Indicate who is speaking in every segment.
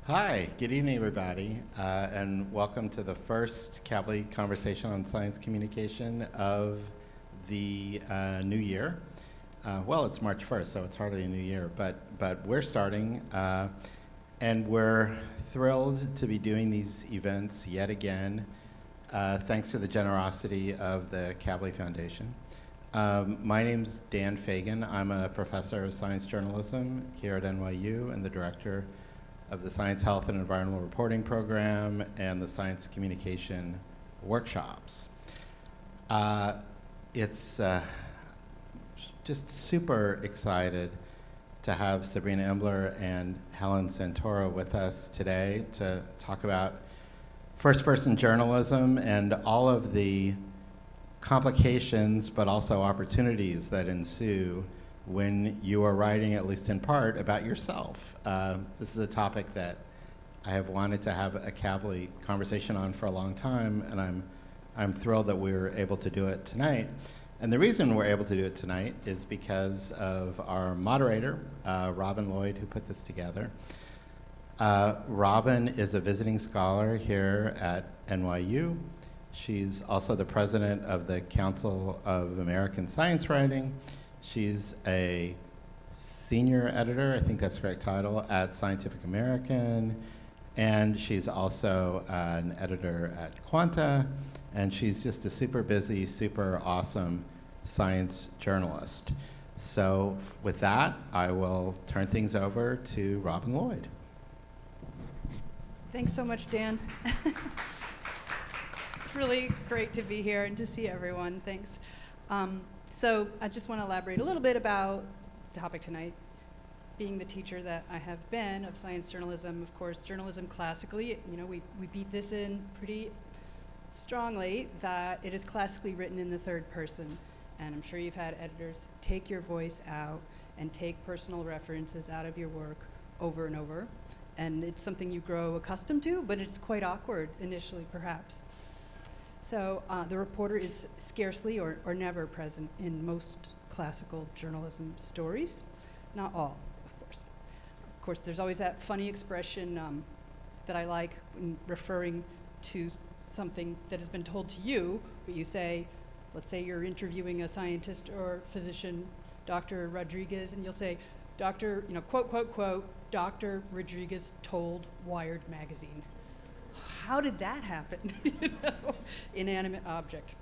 Speaker 1: Hi, good evening, everybody, and welcome to the first Kavli Conversation on Science Communication of the new year. Well, it's March 1st, so it's hardly a new year, but we're starting, and we're thrilled to be doing these events yet again, thanks to the generosity of the Kavli Foundation. My name's Dan Fagan. I'm a professor of science journalism here at NYU and the director of the Science, Health, and Environmental Reporting Program and the Science Communication Workshops. It's just super excited to have Sabrina Imbler and Helen Santoro with us today to talk about first-person journalism and all of the complications but also opportunities that ensue when you are writing, at least in part, about yourself. This is a topic that I have wanted to have a Kavli conversation on for a long time, and I'm thrilled that we were able to do it tonight. And the reason we're able to do it tonight is because of our moderator, Robin Lloyd, who put this together. Robin is a visiting scholar here at NYU. She's also the president of the Council of American Science Writing. She's a senior editor, I think that's the correct title, at Scientific American, and she's also an editor at Quanta, and she's just a super busy, super awesome science journalist. So with that, I will turn things over to Robin Lloyd.
Speaker 2: Thanks so much, Dan. It's really great to be here and to see everyone. Thanks. So I just want to elaborate a little bit about the topic tonight. Being the teacher that I have been of science journalism, of course, journalism classically, we beat this in pretty strongly that it is classically written in the third person. And I'm sure you've had editors take your voice out and take personal references out of your work over and over. And it's something you grow accustomed to, but it's quite awkward initially, perhaps. So the reporter is scarcely or never present in most classical journalism stories. Not all, of course. Of course, there's always that funny expression that I like when referring to something that has been told to you, but you say, let's say you're interviewing a scientist or physician, Dr. Rodriguez, and you'll say, Dr., quote, quote, quote, Dr. Rodriguez told Wired magazine. How did that happen? Inanimate object.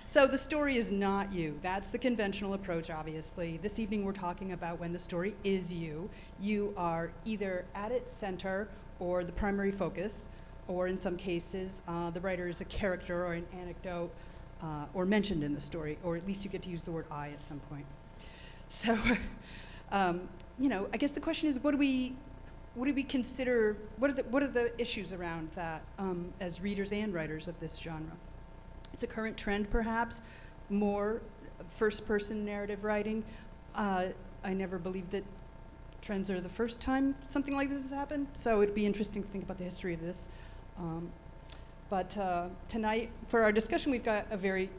Speaker 2: So the story is not you. That's the conventional approach, obviously. This evening we're talking about when the story is you. You are either at its center or the primary focus, or in some cases, the writer is a character or an anecdote or mentioned in the story, or at least you get to use the word I at some point. So, I guess the question is, what do we consider, what are the issues around that as readers and writers of this genre? It's a current trend, perhaps, more first-person narrative writing. I never believed that trends are the first time something like this has happened, so it'd be interesting to think about the history of this. But tonight, for our discussion, we've got a very,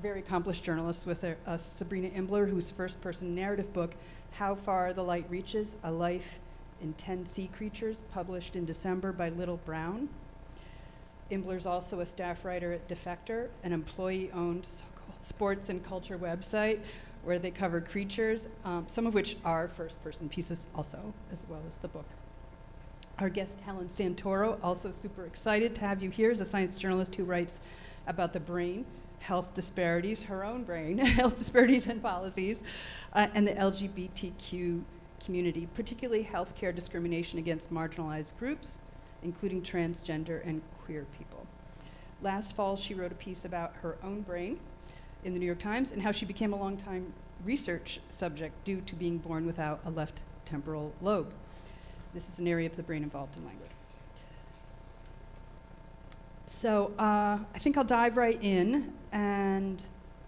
Speaker 2: very accomplished journalist with us, Sabrina Imbler, whose first-person narrative book, How Far the Light Reaches, A Life in 10 Sea Creatures, published in December by Little Brown. Imbler's also a staff writer at Defector, an employee-owned sports and culture website where they cover creatures, some of which are first-person pieces also, as well as the book. Our guest, Helen Santoro, also super excited to have you here, as a science journalist who writes about the brain, health disparities, her own brain, health disparities and policies, and the LGBTQ community, particularly healthcare discrimination against marginalized groups, including transgender and queer people. Last fall, she wrote a piece about her own brain in the New York Times and how she became a longtime research subject due to being born without a left temporal lobe. This is an area of the brain involved in language. So I think I'll dive right in and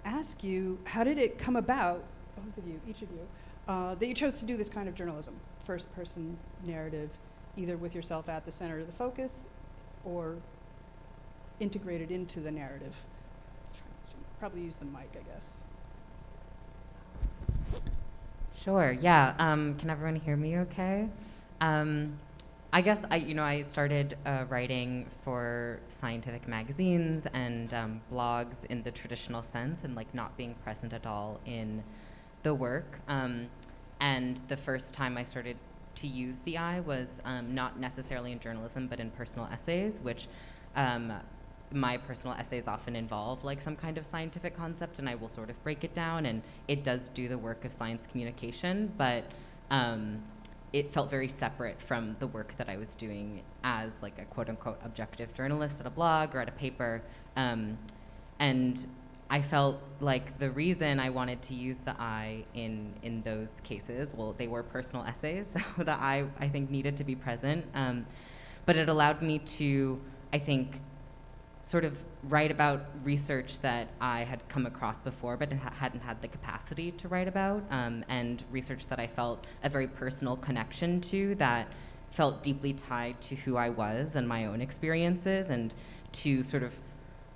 Speaker 2: ask you, how did it come about, both of you, each of you, that you chose to do this kind of journalism, first-person narrative, either with yourself at the center of the focus or integrated into the narrative? Probably use the mic, I guess.
Speaker 3: Sure, yeah. Can everyone hear me okay? I guess I started writing for scientific magazines and blogs in the traditional sense, and like not being present at all in the work. And the first time I started to use the I was not necessarily in journalism, but in personal essays, which my personal essays often involve like some kind of scientific concept, and I will sort of break it down, and it does do the work of science communication, but it felt very separate from the work that I was doing as like a quote unquote objective journalist at a blog or at a paper. And I felt like the reason I wanted to use the I in those cases, well, they were personal essays, so the I think needed to be present, but it allowed me to, I think, sort of write about research that I had come across before but hadn't had the capacity to write about, and research that I felt a very personal connection to, that felt deeply tied to who I was and my own experiences, and to sort of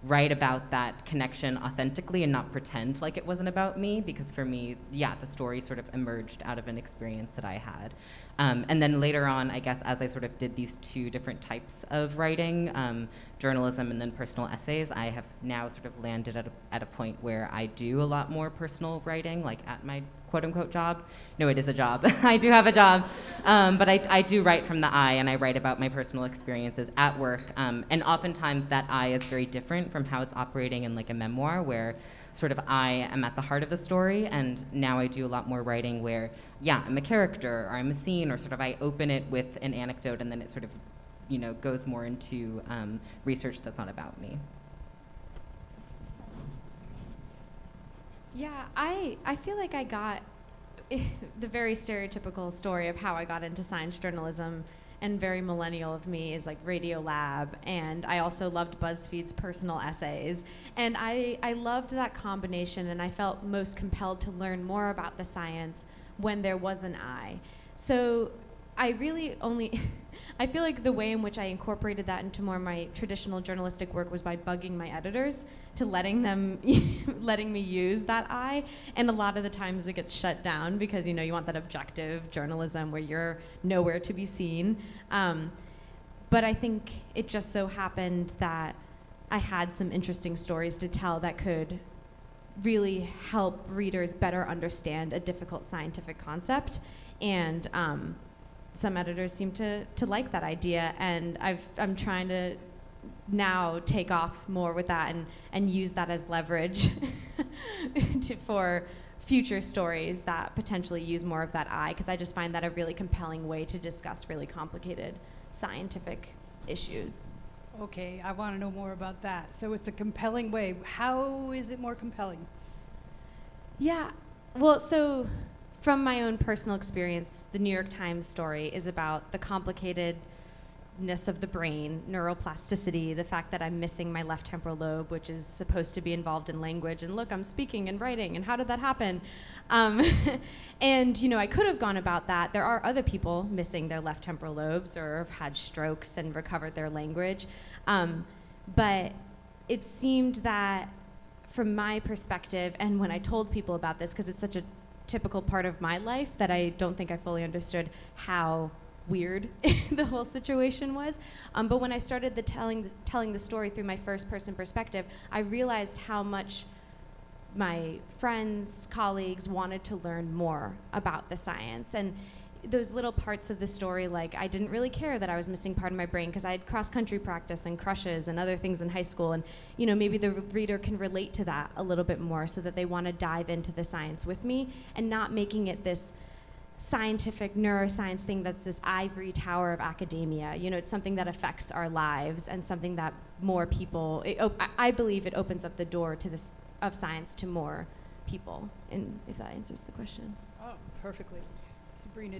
Speaker 3: write about that connection authentically and not pretend like it wasn't about me, because for me, yeah, the story sort of emerged out of an experience that I had. And then later on, I guess, as I sort of did these two different types of writing, journalism and then personal essays, I have now sort of landed at a point where I do a lot more personal writing, like at my quote-unquote job. No, it is a job. I do have a job. But I do write from the I, and I write about my personal experiences at work. And oftentimes that I is very different from how it's operating in like a memoir, where sort of I am at the heart of the story, and now I do a lot more writing where, yeah, I'm a character, or I'm a scene, or sort of I open it with an anecdote, and then it sort of, goes more into research that's not about me.
Speaker 4: Yeah, I feel like I got the very stereotypical story of how I got into science journalism, and very millennial of me, is like Radio Lab, and I also loved BuzzFeed's personal essays, and I loved that combination, and I felt most compelled to learn more about the science when there was an I. So I really only I feel like the way in which I incorporated that into more of my traditional journalistic work was by bugging my editors to letting me use that I. And a lot of the times it gets shut down because you want that objective journalism where you're nowhere to be seen. But I think it just so happened that I had some interesting stories to tell that could really help readers better understand a difficult scientific concept. And some editors seem to like that idea, and I'm trying to now take off more with that and use that as leverage for future stories that potentially use more of that I, because I just find that a really compelling way to discuss really complicated scientific issues.
Speaker 2: Okay, I want to know more about that. So it's a compelling way. How is it more compelling?
Speaker 4: Yeah, well, so from my own personal experience, the New York Times story is about the complicatedness of the brain, neuroplasticity, the fact that I'm missing my left temporal lobe, which is supposed to be involved in language, and look, I'm speaking and writing, and how did that happen? And I could have gone about that. There are other people missing their left temporal lobes or have had strokes and recovered their language. But it seemed that from my perspective, and when I told people about this, because it's such a typical part of my life that I don't think I fully understood how weird the whole situation was. But when I started telling the story through my first person perspective, I realized how much my friends, colleagues wanted to learn more about the science. And those little parts of the story, like I didn't really care that I was missing part of my brain because I had cross-country practice and crushes and other things in high school, and maybe the reader can relate to that a little bit more, so that they want to dive into the science with me, and not making it this scientific neuroscience thing that's this ivory tower of academia. It's something that affects our lives, and something that more people, I believe it opens up the door to this of science to more people, and if that answers the question.
Speaker 2: Oh, perfectly. Sabrina,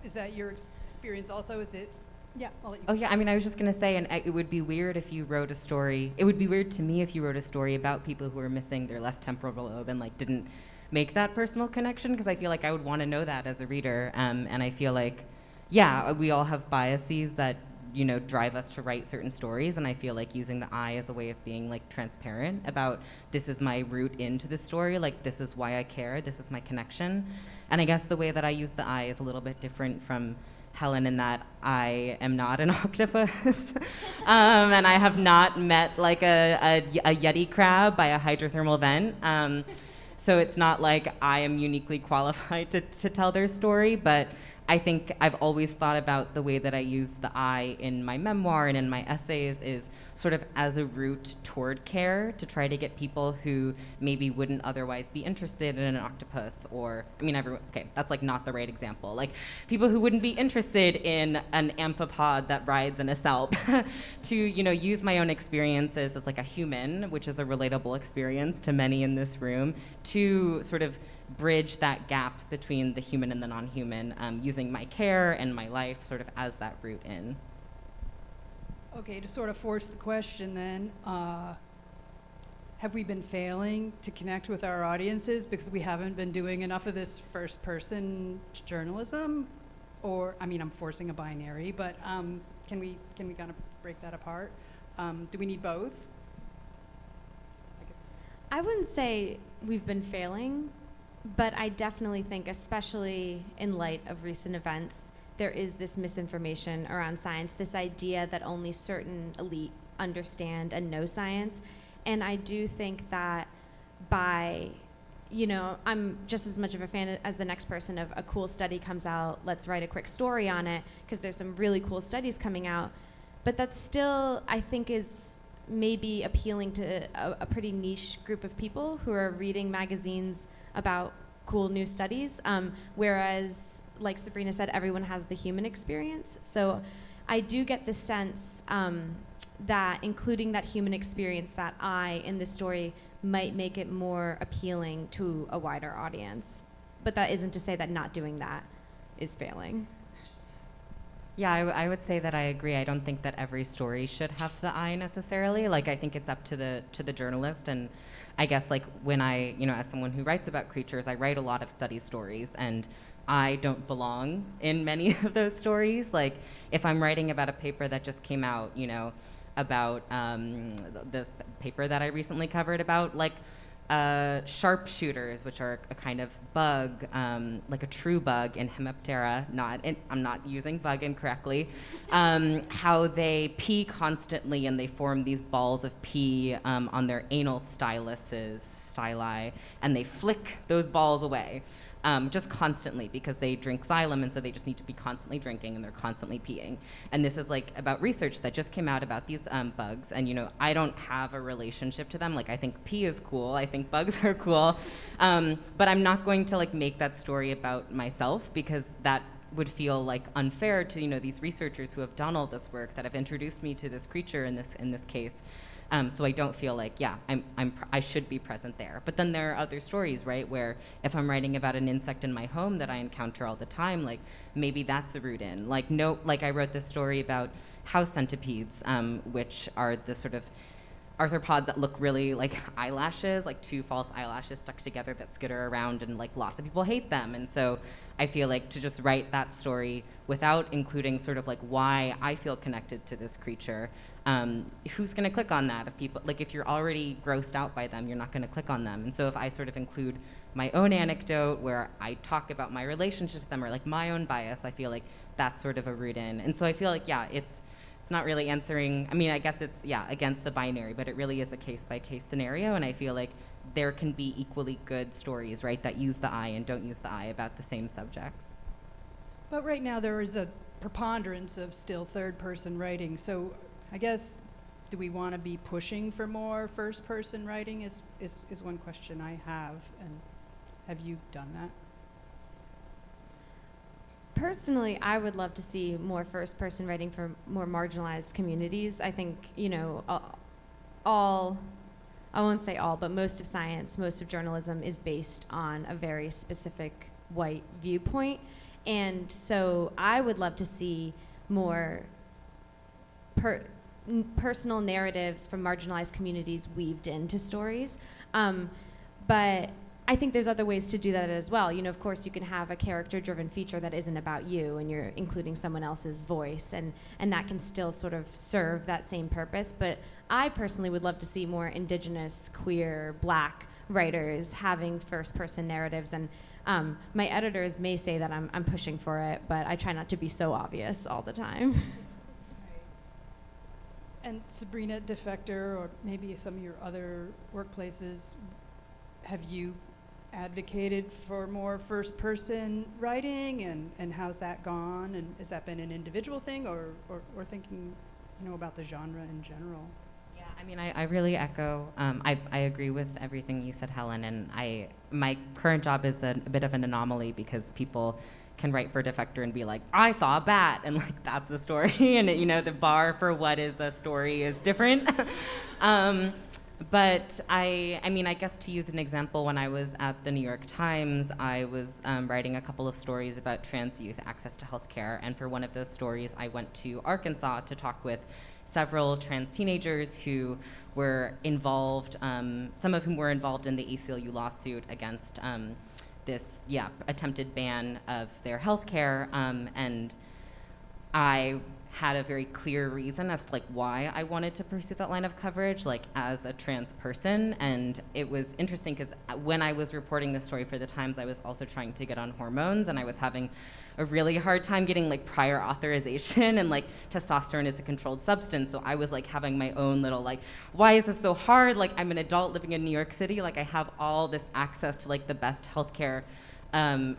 Speaker 2: is that your experience also? Is it? Yeah, I'll let you.
Speaker 3: Oh yeah, I was just gonna say, and it would be weird if you wrote a story. It would be weird to me if you wrote a story about people who are missing their left temporal lobe and like didn't make that personal connection, because I feel like I would want to know that as a reader. And I feel like, yeah, we all have biases that drive us to write certain stories, and I feel like using the I as a way of being like transparent about, this is my route into the story, like this is why I care, this is my connection. And I guess the way that I use the I is a little bit different from Helen in that I am not an octopus, and I have not met like a Yeti crab by a hydrothermal vent. So it's not like I am uniquely qualified to tell their story, but I think I've always thought about the way that I use the I in my memoir and in my essays is sort of as a route toward care to try to get people who maybe wouldn't otherwise be interested in an octopus or, I mean, okay, that's like not the right example. Like people who wouldn't be interested in an amphipod that rides in a selp to, use my own experiences as like a human, which is a relatable experience to many in this room, to sort of bridge that gap between the human and the non-human, using my care and my life sort of as that route in.
Speaker 2: Okay, to sort of force the question then, have we been failing to connect with our audiences because we haven't been doing enough of this first-person journalism? Or, I mean, I'm forcing a binary, but can we kind of break that apart? Do we need both?
Speaker 4: I wouldn't say we've been failing, but I definitely think, especially in light of recent events, there is this misinformation around science, this idea that only certain elite understand and know science. And I do think that by, I'm just as much of a fan as the next person of a cool study comes out, let's write a quick story on it, because there's some really cool studies coming out. But that still, I think, is maybe appealing to a pretty niche group of people who are reading magazines about cool new studies, whereas, like Sabrina said, everyone has the human experience. So I do get the sense that including that human experience, that I in the story, might make it more appealing to a wider audience. But that isn't to say that not doing that is failing.
Speaker 3: Yeah, I would say that I agree. I don't think that every story should have the I necessarily. Like, I think it's up to the journalist. And I guess, like, when I, as someone who writes about creatures, I write a lot of study stories, and I don't belong in many of those stories. Like, if I'm writing about a paper that just came out, about this paper that I recently covered about, like, sharpshooters, which are a kind of bug, like a true bug in Hemiptera, I'm not using bug incorrectly, how they pee constantly and they form these balls of pee on their anal styli, and they flick those balls away. Just constantly, because they drink xylem, and so they just need to be constantly drinking, and they're constantly peeing. And this is like about research that just came out about these bugs, and I don't have a relationship to them. Like, I think pee is cool, I think bugs are cool, but I'm not going to like make that story about myself, because that would feel like unfair to these researchers who have done all this work, that have introduced me to this creature in this case. So I don't feel like, I should be present there. But then there are other stories, right, where if I'm writing about an insect in my home that I encounter all the time, like, maybe that's a route in. Like, I wrote this story about house centipedes, which are the sort of arthropods that look really like eyelashes, like two false eyelashes stuck together that skitter around, and like lots of people hate them. And so I feel like to just write that story without including sort of like why I feel connected to this creature, who's going to click on that? If you're already grossed out by them, you're not going to click on them. And so if I sort of include my own anecdote where I talk about my relationship with them, or like my own bias, I feel like that's sort of a route in. And so I feel like, it's not really answering, I mean, I guess it's, against the binary, but it really is a case-by-case scenario, and I feel like there can be equally good stories, right, that use the I and don't use the I about the same subjects.
Speaker 2: But right now there is a preponderance of still third-person writing, so I guess, do we want to be pushing for more first-person writing is one question I have, and have you done that?
Speaker 4: Personally, I would love to see more first-person writing for more marginalized communities. I think, I won't say all, but most of science, most of journalism is based on a very specific white viewpoint. And so I would love to see more personal narratives from marginalized communities weaved into stories. But I think there's other ways to do that as well. Of course, you can have a character-driven feature that isn't about you, and you're including someone else's voice, and that can still sort of serve that same purpose. But I personally would love to see more Indigenous, queer, Black writers having first-person narratives. And My editors may say that I'm pushing for it, but I try not to be so obvious all the time.
Speaker 2: And Sabrina, Defector, or maybe some of your other workplaces, have you advocated for more first-person writing, and how's that gone? And has that been an individual thing, or thinking, about the genre in general?
Speaker 3: Yeah, I mean, I really echo. I agree with everything you said, Helen. And my current job is a bit of an anomaly because people can write for Defector and be like, I saw a bat, and like that's a story, and the bar for what is a story is different. But I guess to use an example, when I was at the New York Times, I was writing a couple of stories about trans youth access to healthcare, and for one of those stories, I went to Arkansas to talk with several trans teenagers who were involved, some of whom were involved in the ACLU lawsuit against this attempted ban of their healthcare, and I had a very clear reason as to like why I wanted to pursue that line of coverage, like as a trans person. And it was interesting because when I was reporting this story for the Times, I was also trying to get on hormones, and I was having a really hard time getting like prior authorization, and like testosterone is a controlled substance. So I was like having my own little like, why is this so hard? Like I'm an adult living in New York City, like I have all this access to like the best healthcare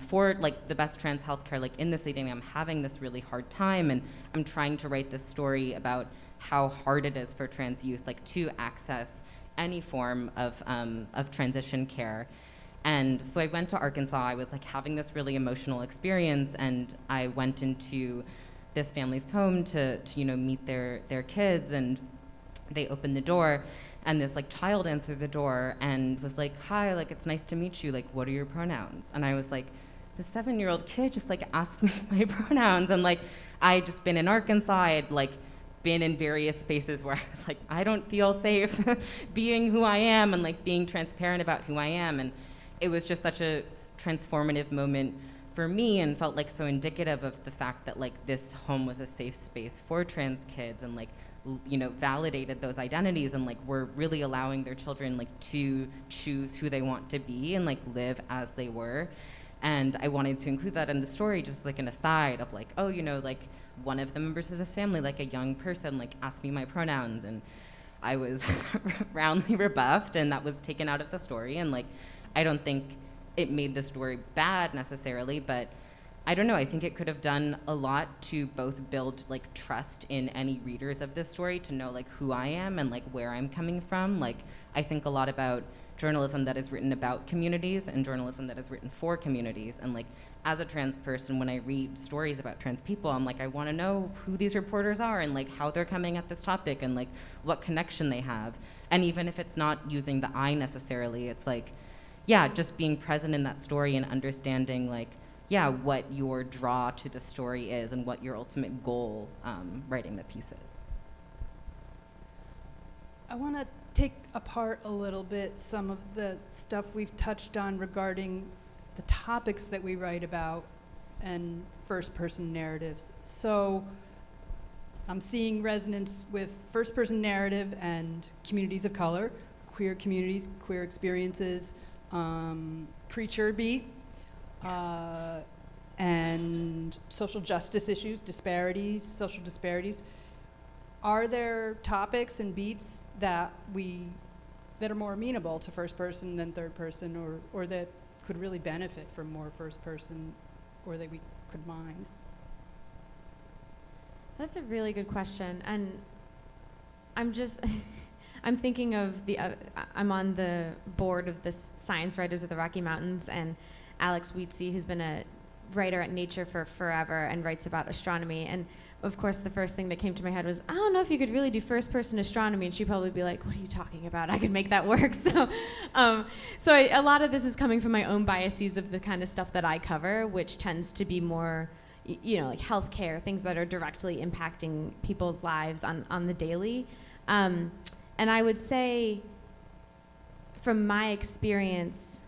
Speaker 3: for like the best trans healthcare like in the city, and I'm having this really hard time, and I'm trying to write this story about how hard it is for trans youth like to access any form of transition care. And so I went to Arkansas. I was like having this really emotional experience, and I went into this family's home to meet their kids, and they opened the door, and this like child answered the door and was like, hi, like it's nice to meet you, like what are your pronouns? And I was like, the 7-year-old kid just like asked me my pronouns, and like I just been in Arkansas, I had like been in various spaces where I was like, I don't feel safe being who I am and like being transparent about who I am. And it was just such a transformative moment for me, and felt like so indicative of the fact that like this home was a safe space for trans kids, and like validated those identities, and like were really allowing their children like to choose who they want to be and like live as they were. And I wanted to include that in the story, just like an aside of like, oh, like one of the members of this family, like a young person, like asked me my pronouns, and I was roundly rebuffed, and that was taken out of the story. And like I don't think it made the story bad necessarily, but I don't know, I think it could have done a lot to both build like trust in any readers of this story to know like who I am and like where I'm coming from. Like I think a lot about journalism that is written about communities and journalism that is written for communities. And like as a trans person, when I read stories about trans people, I'm like, I want to know who these reporters are and like how they're coming at this topic and like what connection they have. And even if it's not using the I necessarily, it's like, yeah, just being present in that story and understanding like, yeah, what your draw to the story is and what your ultimate goal writing the piece is.
Speaker 2: I want to take apart a little bit some of the stuff we've touched on regarding the topics that we write about and first-person narratives. So I'm seeing resonance with first-person narrative and communities of color, queer communities, queer experiences, creature beat, and social justice issues, social disparities. Are there topics and beats that are more amenable to first person than third person, or that could really benefit from more first person, or that we could mine?
Speaker 4: That's a really good question, and I'm just I'm thinking of I'm on the board of the Science Writers of the Rocky Mountains, and Alex Wheatsey, who's been a writer at Nature for forever and writes about astronomy. And of course, the first thing that came to my head was, I don't know if you could really do first-person astronomy. And she'd probably be like, what are you talking about? I could make that work. So a lot of this is coming from my own biases of the kind of stuff that I cover, which tends to be more, like healthcare, things that are directly impacting people's lives on the daily. And I would say, from my experience,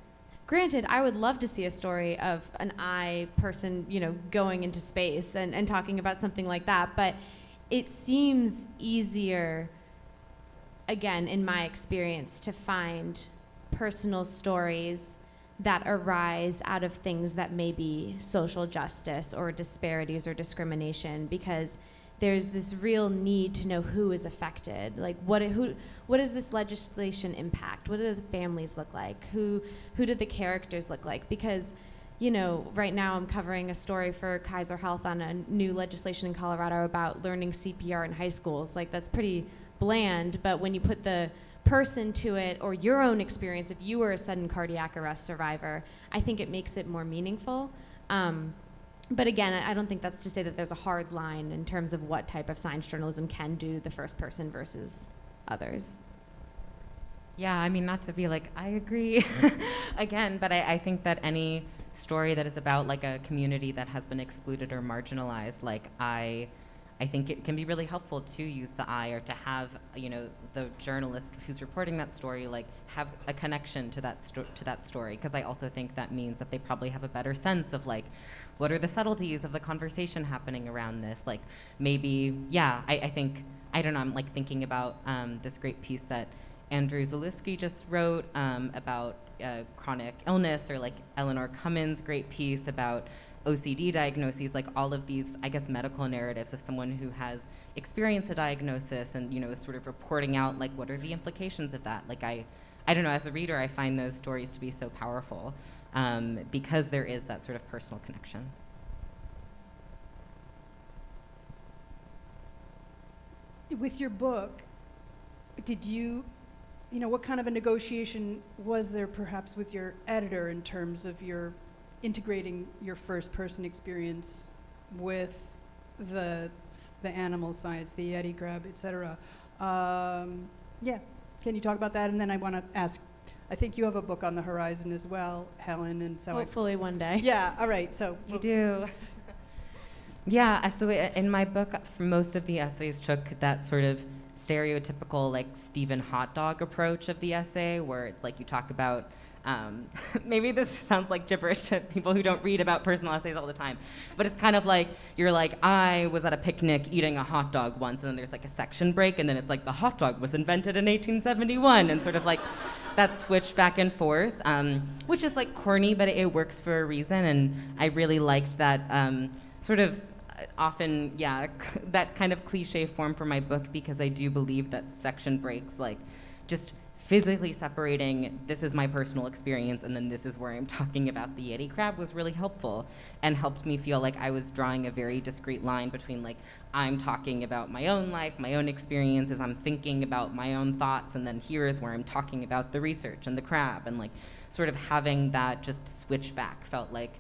Speaker 4: granted, I would love to see a story of an I person, going into space and talking about something like that, but it seems easier, again, in my experience, to find personal stories that arise out of things that may be social justice or disparities or discrimination, because there's this real need to know who is affected. Like, what does this legislation impact? What do the families look like? Who do the characters look like? Because, you know, right now I'm covering a story for Kaiser Health on a new legislation in Colorado about learning CPR in high schools. Like, that's pretty bland, but when you put the person to it, or your own experience, if you were a sudden cardiac arrest survivor, I think it makes it more meaningful. But again, I don't think that's to say that there's a hard line in terms of what type of science journalism can do the first person versus others.
Speaker 3: Yeah, I mean, not to be like, I agree again, but I think that any story that is about like a community that has been excluded or marginalized, like I think it can be really helpful to use the I, or to have, you know, the journalist who's reporting that story, like, have a connection to that story, because I also think that means that they probably have a better sense of, like, what are the subtleties of the conversation happening around this? Like, maybe, yeah, I think, I don't know, I'm like thinking about this great piece that Andrew Zaleski just wrote about chronic illness, or like Eleanor Cummins' great piece about OCD diagnoses, like all of these, I guess, medical narratives of someone who has experienced a diagnosis and, you know, is sort of reporting out, like, what are the implications of that? Like, I don't know, as a reader, I find those stories to be so powerful because there is that sort of personal connection.
Speaker 2: With your book, did you know, what kind of a negotiation was there perhaps with your editor in terms of your integrating your first person experience with the animal science, the Yeti crab, et cetera? Yeah, can you talk about that? And then I want to ask, I think you have a book on the horizon as well, Helen, and so
Speaker 4: hopefully one day.
Speaker 2: Yeah, all right, so.
Speaker 3: You do. Yeah, so in my book, most of the essays took that sort of stereotypical, like, Stephen hot dog approach of the essay, where it's like you talk about, maybe this sounds like gibberish to people who don't read about personal essays all the time, but it's kind of like, you're like, I was at a picnic eating a hot dog once, and then there's like a section break, and then it's like, the hot dog was invented in 1871, and sort of like that switch back and forth, which is like corny, but it works for a reason, and I really liked that sort of often, yeah, that kind of cliche form for my book, because I do believe that section breaks, like, just physically separating, this is my personal experience, and then this is where I'm talking about the Yeti crab, was really helpful, and helped me feel like I was drawing a very discrete line between, like, I'm talking about my own life, my own experiences, I'm thinking about my own thoughts, and then here is where I'm talking about the research and the crab, and like, sort of having that just switch back felt like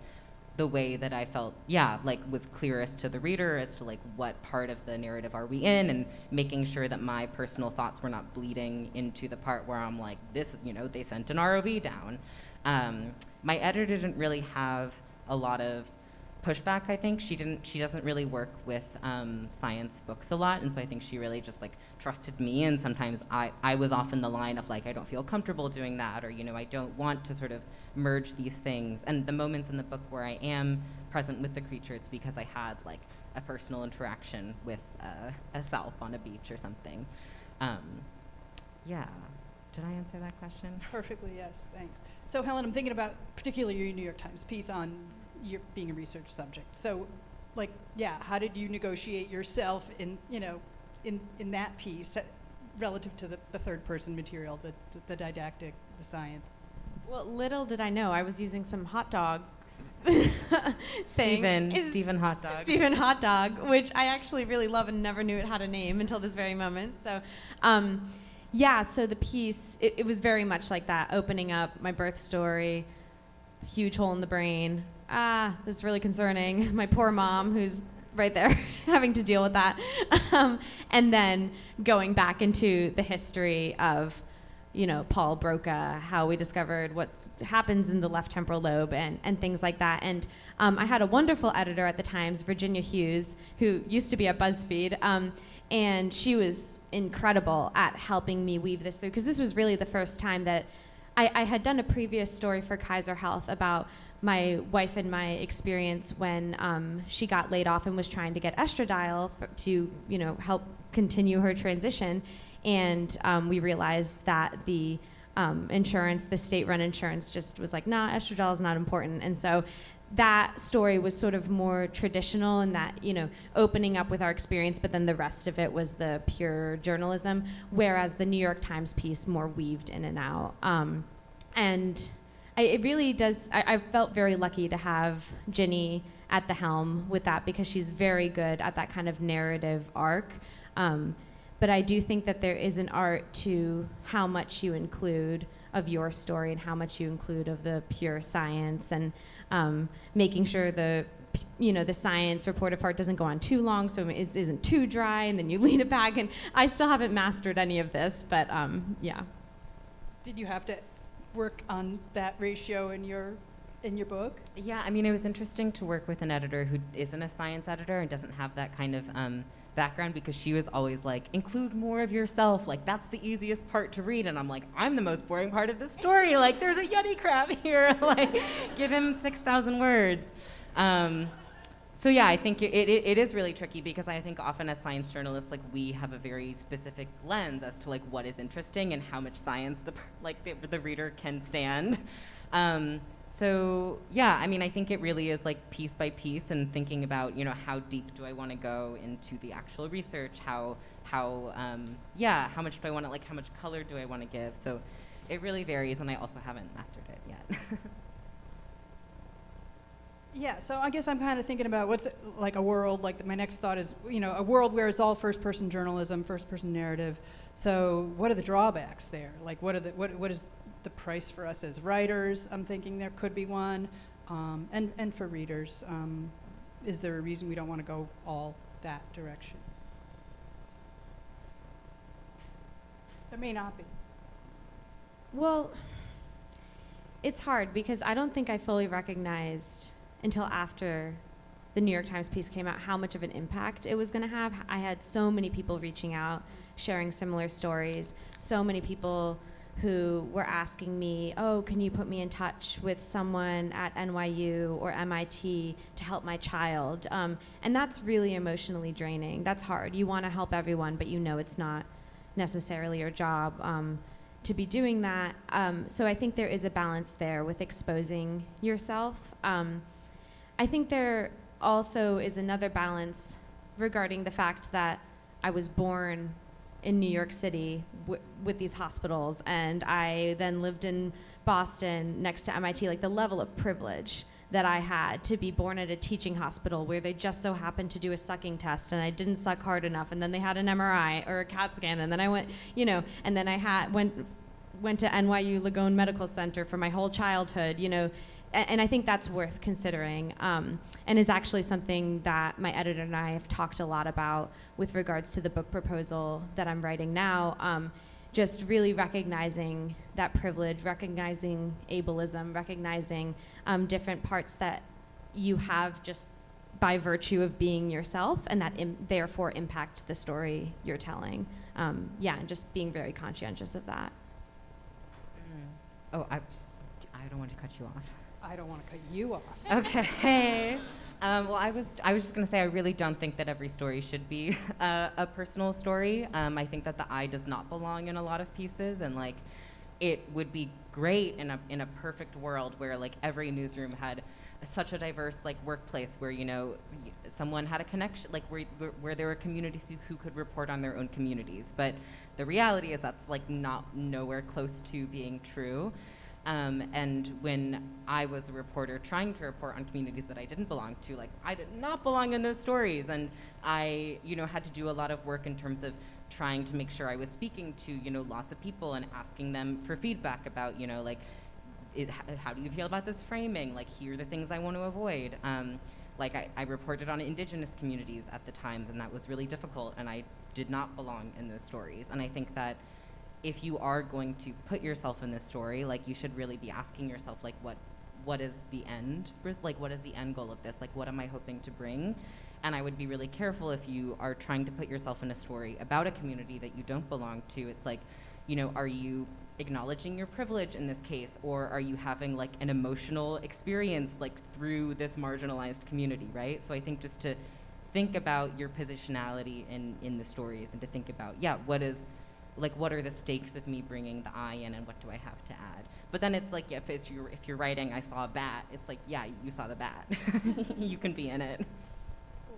Speaker 3: the way that I felt, yeah, like, was clearest to the reader as to, like, what part of the narrative are we in, and making sure that my personal thoughts were not bleeding into the part where I'm like, this, you know, they sent an ROV down. My editor didn't really have a lot of pushback, I think. She doesn't really work with science books a lot, and so I think she really just, like, trusted me, and sometimes I was often the line of, like, I don't feel comfortable doing that, or, you know, I don't want to sort of merge these things. And the moments in the book where I am present with the creature, it's because I had, like, a personal interaction with a self on a beach or something. Yeah. Did I answer that question?
Speaker 2: Perfectly, yes, thanks. So Helen, I'm thinking about particularly your New York Times piece on your being a research subject. So, like, yeah, how did you negotiate yourself in, you know, in that piece relative to the third person material, the didactic, the science?
Speaker 4: Well, little did I know, I was using some hot dog
Speaker 3: Stephen Hot Dog.
Speaker 4: Stephen Hot Dog, which I actually really love and never knew it had a name until this very moment. So, yeah, so the piece, it was very much like that, opening up my birth story, huge hole in the brain. This is really concerning. My poor mom, who's right there having to deal with that. And then going back into the history of, you know, Paul Broca, how we discovered what happens in the left temporal lobe and things like that. And I had a wonderful editor at the Times, Virginia Hughes, who used to be at BuzzFeed, and she was incredible at helping me weave this through, because this was really the first time that I had done a previous story for Kaiser Health about my wife and my experience when she got laid off and was trying to get estradiol to, you know, help continue her transition. And we realized that the insurance. The state-run insurance just was like, nah, estradiol is not important. And so that story was sort of more traditional in that, opening up with our experience, but then the rest of it was the pure journalism, whereas the New York Times piece more weaved in and out. And it really does, I felt very lucky to have Ginny at the helm with that because she's very good at that kind of narrative arc. But I do think that there is an art to how much you include of your story and how much you include of the pure science, and making sure the science reported part doesn't go on too long so it isn't too dry, and then you lean it back. And I still haven't mastered any of this, but yeah.
Speaker 2: Did you have to work on that ratio in your book?
Speaker 3: Yeah, I mean, it was interesting to work with an editor who isn't a science editor and doesn't have that kind of background, because she was always like, include more of yourself, like that's the easiest part to read. And I'm like, I'm the most boring part of the story, like there's a Yeti crab here, like give him 6,000 words. So yeah, I think it is really tricky, because I think often as science journalists, like we have a very specific lens as to like what is interesting and how much science the reader can stand. So yeah, I mean, I think it really is like piece by piece, and thinking about, how deep do I want to go into the actual research? How much do I want to, how much color do I want to give? So it really varies, and I also haven't mastered it yet.
Speaker 2: Yeah, so I guess I'm kind of thinking about what's like a world, like my next thought is, a world where it's all first-person journalism, first-person narrative. So what are the drawbacks there? Like what is the price for us as writers? I'm thinking there could be one, and for readers. Is there a reason we don't want to go all that direction? There may not be.
Speaker 4: Well, it's hard because I don't think I fully recognized until after the New York Times piece came out how much of an impact it was going to have. I had so many people reaching out, sharing similar stories, so many people who were asking me, oh, can you put me in touch with someone at NYU or MIT to help my child? And that's really emotionally draining. That's hard. You want to help everyone, but it's not necessarily your job to be doing that. So I think there is a balance there with exposing yourself. I think there also is another balance regarding the fact that I was born in New York City with these hospitals, and I then lived in Boston next to MIT. Like the level of privilege that I had to be born at a teaching hospital where they just so happened to do a sucking test and I didn't suck hard enough, and then they had an MRI or a CAT scan, and then I went, and then I went to NYU Langone Medical Center for my whole childhood, and I think that's worth considering, and is actually something that my editor and I have talked a lot about with regards to the book proposal that I'm writing now. Just really recognizing that privilege, recognizing ableism, recognizing different parts that you have just by virtue of being yourself, and that therefore impact the story you're telling. And just being very conscientious of that.
Speaker 3: Oh, I don't want to cut you off.
Speaker 2: I don't want to cut you off.
Speaker 3: Okay. Well, I was just going to say I really don't think that every story should be a personal story. I think that the I does not belong in a lot of pieces, and it would be great in a perfect world where every newsroom had such a diverse workplace where someone had a connection, where there were communities who could report on their own communities. But the reality is that's not nowhere close to being true. And when I was a reporter trying to report on communities that I didn't belong to, I did not belong in those stories. And I, had to do a lot of work in terms of trying to make sure I was speaking to, lots of people and asking them for feedback about, how do you feel about this framing? Here are the things I want to avoid. I reported on indigenous communities at the Times, and that was really difficult, and I did not belong in those stories. And I think that if you are going to put yourself in this story, you should really be asking yourself, what is the end? What is the end goal of this? What am I hoping to bring? And I would be really careful if you are trying to put yourself in a story about a community that you don't belong to. It's are you acknowledging your privilege in this case, or are you having an emotional experience through this marginalized community, right? So I think just to think about your positionality in the stories, and to think about, like what are the stakes of me bringing the I in, and what do I have to add? But then it's like, if you're writing, I saw a bat, it's like, yeah, you saw the bat. You can be in it.
Speaker 2: Cool.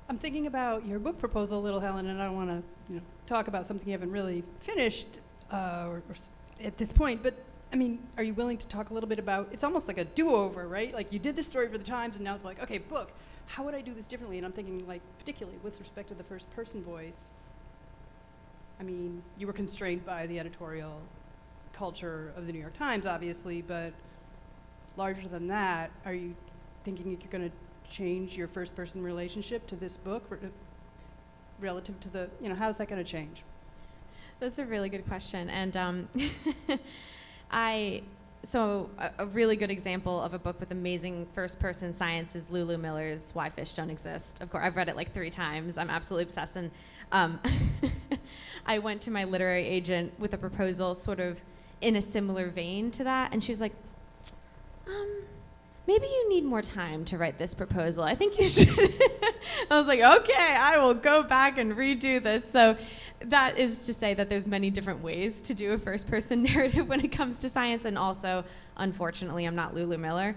Speaker 2: I'm thinking about your book proposal, Little Helen, and I don't want to talk about something you haven't really finished at this point, but I mean, are you willing to talk a little bit about, it's almost like a do-over, right? Like you did this story for the Times and now it's like, okay, book, how would I do this differently? And I'm thinking like, particularly with respect to the first person voice, I mean, you were constrained by the editorial culture of the New York Times, obviously, but larger than that, are you thinking that you're going to change your first person relationship to this book relative to the, how's that going to change?
Speaker 4: That's a really good question. And so a really good example of a book with amazing first-person science is Lulu Miller's Why Fish Don't Exist. Of course, I've read it like 3 times. I'm absolutely obsessed. And I went to my literary agent with a proposal sort of in a similar vein to that, and she was like, maybe you need more time to write this proposal. I think you should. I was like, okay, I will go back and redo this. So that is to say that there's many different ways to do a first-person narrative when it comes to science, and also, unfortunately, I'm not Lulu Miller.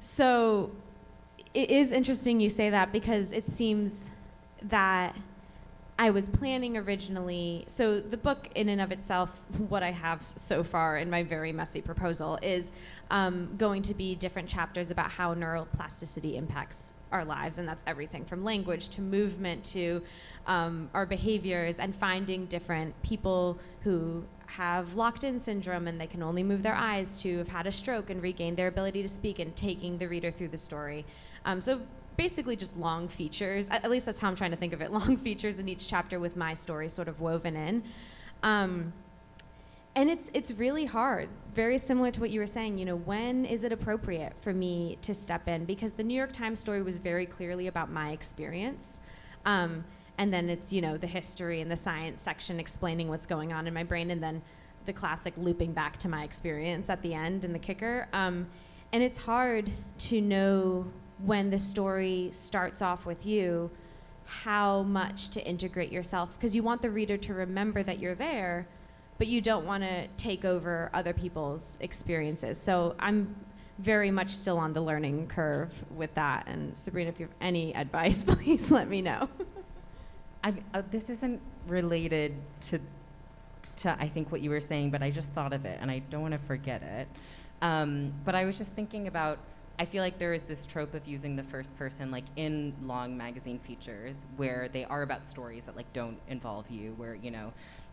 Speaker 4: So it is interesting you say that, because it seems that I was planning originally, so the book in and of itself, what I have so far in my very messy proposal is going to be different chapters about how neuroplasticity impacts our lives, and that's everything from language to movement to our behaviors, and finding different people who have locked-in syndrome and they can only move their eyes, to have had a stroke and regained their ability to speak, and taking the reader through the story. So basically just long features, at least that's how I'm trying to think of it, long features in each chapter with my story sort of woven in. And it's really hard, very similar to what you were saying, when is it appropriate for me to step in? Because the New York Times story was very clearly about my experience. And then it's, the history and the science section explaining what's going on in my brain, and then the classic looping back to my experience at the end and the kicker. And it's hard to know when the story starts off with you, how much to integrate yourself, because you want the reader to remember that you're there, but you don't want to take over other people's experiences. So I'm very much still on the learning curve with that. And Sabrina, if you have any advice, please let me know.
Speaker 3: This isn't related to I think what you were saying, but I just thought of it and I don't want to forget it. But I was just thinking about, I feel like there is this trope of using the first person, like in long magazine features, where they are about stories that like don't involve you, where,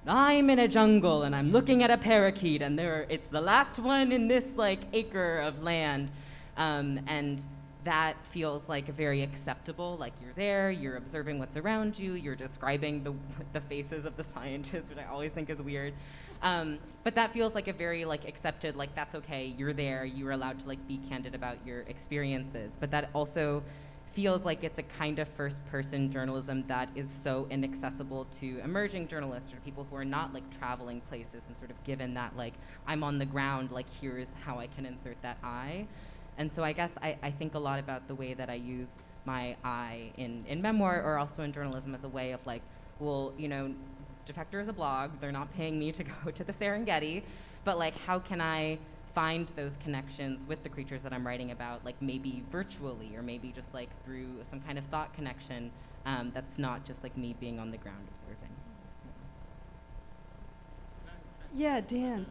Speaker 3: I'm in a jungle and I'm looking at a parakeet and it's the last one in this like acre of land. And that feels like very acceptable, like you're there, you're observing what's around you, you're describing the faces of the scientists, which I always think is weird. But that feels like a very like accepted, like that's okay, you're there, you're allowed to like be candid about your experiences. But that also feels like it's a kind of first-person journalism that is so inaccessible to emerging journalists or people who are not like traveling places and sort of given that like, I'm on the ground, like here's how I can insert that I. And so I guess I think a lot about the way that I use my I in memoir or also in journalism as a way of like, well, Defector is a blog, they're not paying me to go to the Serengeti, but like how can I find those connections with the creatures that I'm writing about, like maybe virtually or maybe just like through some kind of thought connection that's not just like me being on the ground observing.
Speaker 2: Yeah, Dan.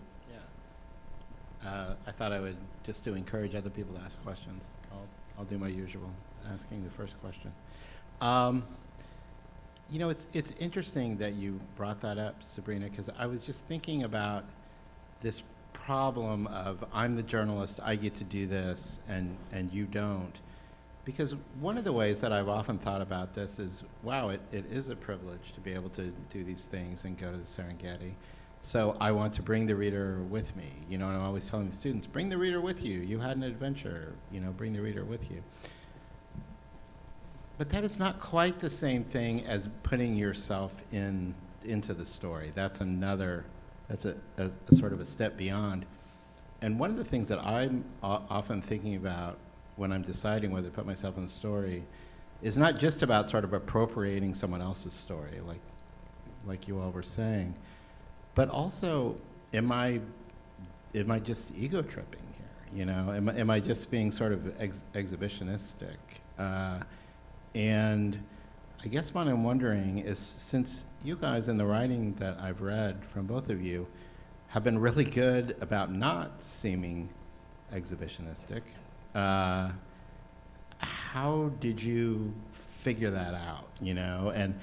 Speaker 1: I thought I would, just to encourage other people to ask questions, I'll do my usual, asking the first question. It's interesting that you brought that up, Sabrina, because I was just thinking about this problem of I'm the journalist, I get to do this, and you don't. Because one of the ways that I've often thought about this is, wow, it is a privilege to be able to do these things and go to the Serengeti. So I want to bring the reader with me. And I'm always telling the students, bring the reader with you. You had an adventure, bring the reader with you. But that is not quite the same thing as putting yourself into the story. That's a sort of a step beyond. And one of the things that I'm often thinking about when I'm deciding whether to put myself in the story is not just about sort of appropriating someone else's story, like like you all were saying. But also, am I just ego tripping here? You know, am I just being sort of exhibitionistic? And I guess what I'm wondering is, since you guys in the writing that I've read from both of you have been really good about not seeming exhibitionistic, how did you figure that out, you know? And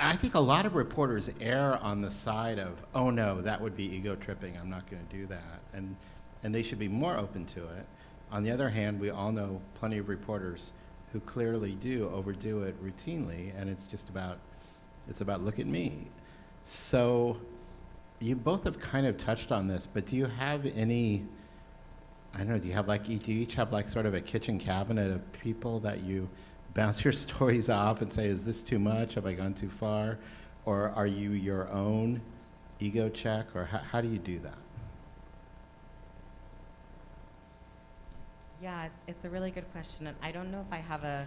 Speaker 1: I think a lot of reporters err on the side of, oh no, that would be ego tripping, I'm not going to do that. And they should be more open to it. On the other hand, we all know plenty of reporters who clearly do overdo it routinely, and it's about look at me. So you both have kind of touched on this, but do you have any, I don't know, do you each have like sort of a kitchen cabinet of people that you bounce your stories off and say, is this too much? Have I gone too far? Or are you your own ego check? Or how do you do that?
Speaker 3: Yeah, it's a really good question, and I don't know if I have a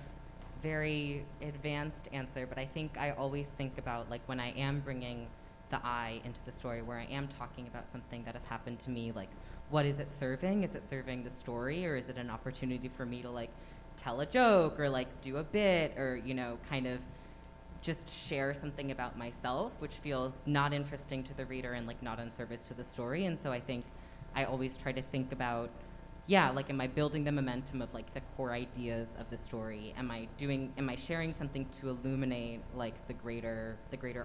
Speaker 3: very advanced answer, but I think I always think about, like, when I am bringing the I into the story, where I am talking about something that has happened to me, like, what is it serving? Is it serving the story, or is it an opportunity for me to, like, tell a joke or, like, do a bit, or, you know, kind of just share something about myself, which feels not interesting to the reader and, like, not in service to the story. And so I think I always try to think about, yeah, like, am I building the momentum of, like, the core ideas of the story? Am I sharing something to illuminate, like, the greater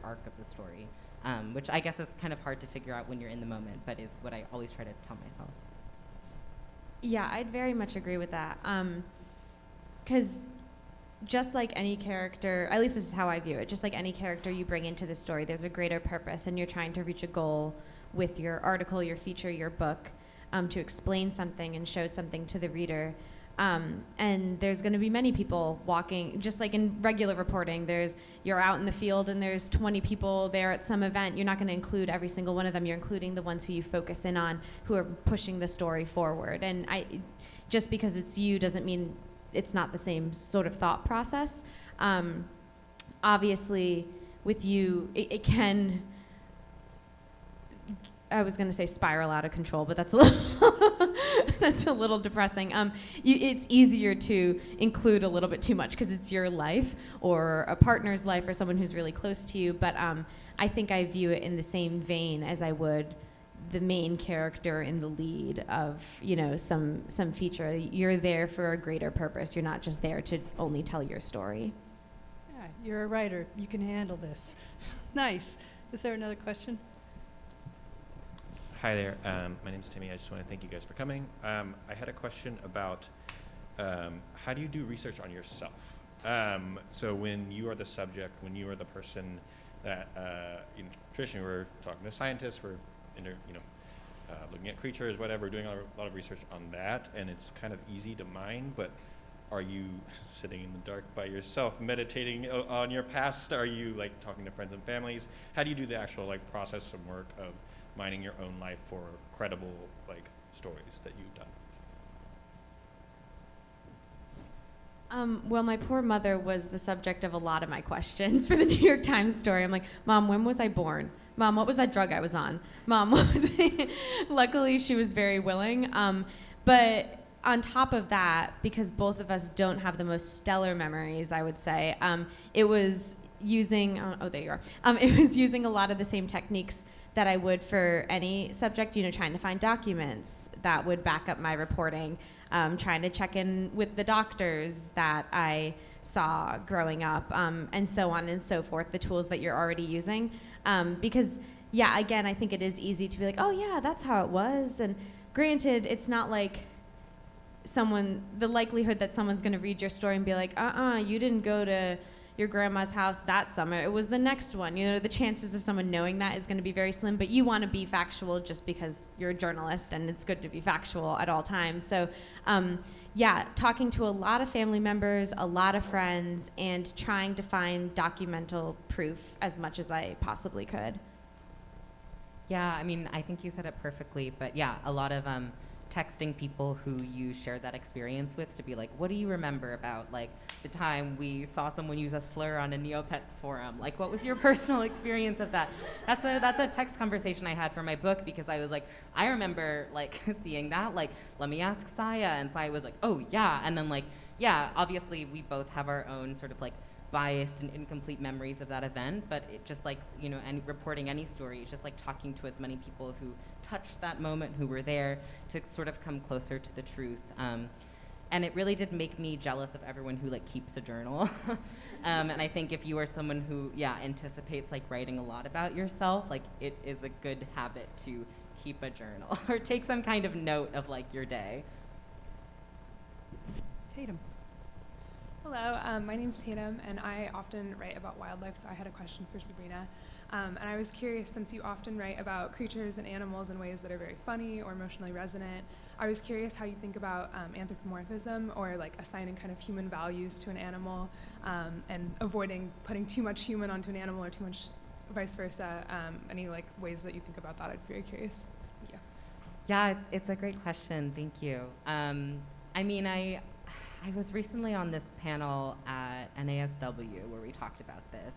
Speaker 3: arc of the story? Which I guess is kind of hard to figure out when you're in the moment, but is what I always try to tell myself.
Speaker 4: Yeah, I'd very much agree with that. 'Cause just like any character, at least this is how I view it, just like any character you bring into the story, there's a greater purpose, and you're trying to reach a goal with your article, your feature, your book, to explain something and show something to the reader. And there's going to be many people walking, just like in regular reporting, you're out in the field and there's 20 people there at some event. You're not going to include every single one of them. You're including the ones who you focus in on, who are pushing the story forward. And just because it's you doesn't mean it's not the same sort of thought process. Obviously, with you, it can, I was going to say spiral out of control, but that's a little that's a little depressing. It's easier to include a little bit too much because it's your life or a partner's life or someone who's really close to you. But I think I view it in the same vein as I would the main character in the lead of, you know, some feature. You're there for a greater purpose. You're not just there to only tell your story.
Speaker 2: Yeah, you're a writer. You can handle this. Nice. Is there another question?
Speaker 5: Hi there. My name is Timmy. I just want to thank you guys for coming. I had a question about how do you do research on yourself? So when you are the subject, when you are the person that, traditionally we're talking to scientists, we're looking at creatures, whatever, doing a lot of research on that, and it's kind of easy to mine, but are you sitting in the dark by yourself, meditating on your past? Are you, like, talking to friends and families? How do you do the actual, like, process and work of mining your own life for credible, like, stories that you've done?
Speaker 4: Well, my poor mother was the subject of a lot of my questions for the New York Times story. I'm like, Mom, when was I born? Mom, what was that drug I was on? Mom, what was it? Luckily, she was very willing. But on top of that, because both of us don't have the most stellar memories, I would say, it was using, there you are. It was using a lot of the same techniques that I would for any subject, trying to find documents that would back up my reporting, trying to check in with the doctors that I saw growing up, and so on and so forth, the tools that you're already using. Because, yeah, again, I think it is easy to be like, oh, yeah, that's how it was. And granted, it's not like the likelihood that someone's going to read your story and be like, you didn't go to your grandma's house that summer. It was the next one. The chances of someone knowing that is going to be very slim, but you want to be factual just because you're a journalist and it's good to be factual at all times. So, yeah, talking to a lot of family members, a lot of friends, and trying to find documental proof as much as I possibly could.
Speaker 3: Yeah, I mean, I think you said it perfectly, but yeah, a lot of texting people who you shared that experience with to be like, what do you remember about like the time we saw someone use a slur on a Neopets forum? Like, what was your personal experience of that? That's a text conversation I had for my book, because I was like, I remember like seeing that, like, let me ask Saya, and Saya was like, oh yeah, and then like, yeah, obviously we both have our own sort of like biased and incomplete memories of that event, but it just like, you know, and reporting any story, it's just like talking to as many people who touched that moment, who were there, to sort of come closer to the truth. And it really did make me jealous of everyone who like keeps a journal. And I think if you are someone who, yeah, anticipates like writing a lot about yourself, like it is a good habit to keep a journal or take some kind of note of like your day.
Speaker 2: Tatum.
Speaker 6: Hello, my name's Tatum, and I often write about wildlife, so I had a question for Sabrina. And I was curious, since you often write about creatures and animals in ways that are very funny or emotionally resonant, I was curious how you think about anthropomorphism, or like assigning kind of human values to an animal, and avoiding putting too much human onto an animal or too much vice versa. Any like ways that you think about that? I'd be very curious. Thank you.
Speaker 3: Yeah, it's a great question. Thank you. I mean, I was recently on this panel at NASW where we talked about this.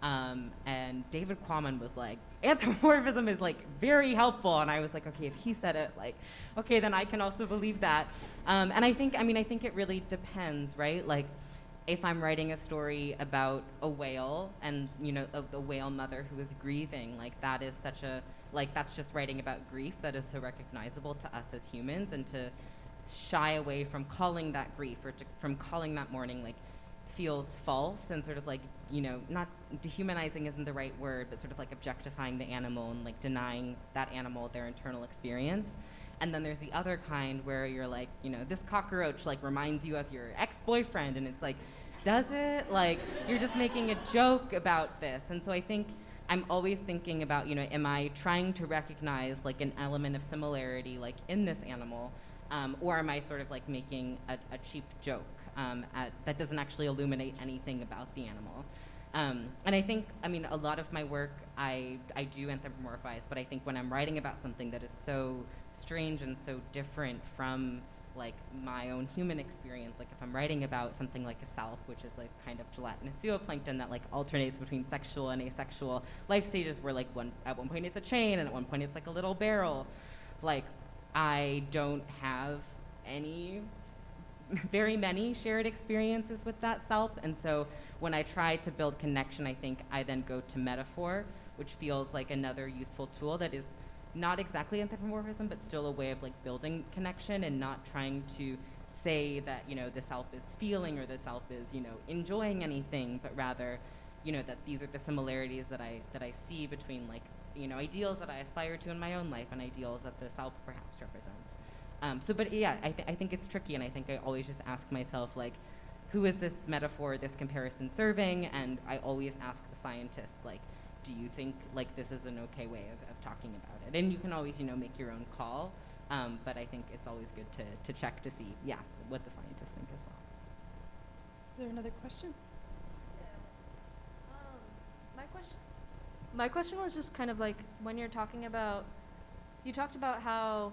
Speaker 3: And David Quammen was like, anthropomorphism is like very helpful. And I was like, okay, if he said it, like, okay, then I can also believe that. And I think it really depends, right? Like, if I'm writing a story about a whale and, you know, of the whale mother who is grieving, like that is such a, like that's just writing about grief that is so recognizable to us as humans, and to shy away from calling that grief or from calling that mourning like feels false, and sort of like, you know, not dehumanizing isn't the right word, but sort of like objectifying the animal and like denying that animal their internal experience. And then there's the other kind where you're like, you know, this cockroach like reminds you of your ex-boyfriend, and it's like, does it? Like, you're just making a joke about this. And so I think I'm always thinking about, you know, am I trying to recognize like an element of similarity like in this animal, or am I sort of like making a cheap joke that doesn't actually illuminate anything about the animal? And I think, I mean, a lot of my work, I do anthropomorphize, but I think when I'm writing about something that is so strange and so different from like my own human experience, like if I'm writing about something like a salp, which is like kind of gelatinous zooplankton that like alternates between sexual and asexual life stages, where like at one point it's a chain and at one point it's like a little barrel, like I don't have very many shared experiences with that self. And so when I try to build connection, I think I then go to metaphor, which feels like another useful tool that is not exactly anthropomorphism, but still a way of like building connection, and not trying to say that, you know, the self is feeling or the self is, you know, enjoying anything, but rather, you know, that these are the similarities that I see between like, you know, ideals that I aspire to in my own life and ideals that the self perhaps represents. But yeah, I think it's tricky, and I think I always just ask myself, like, who is this metaphor, this comparison serving? And I always ask the scientists, like, do you think like this is an okay way of talking about it? And you can always, you know, make your own call, but I think it's always good to check to see, yeah, what the scientists think as well.
Speaker 2: Is there another question?
Speaker 7: My question was just kind of like, when you're talking about, you talked about how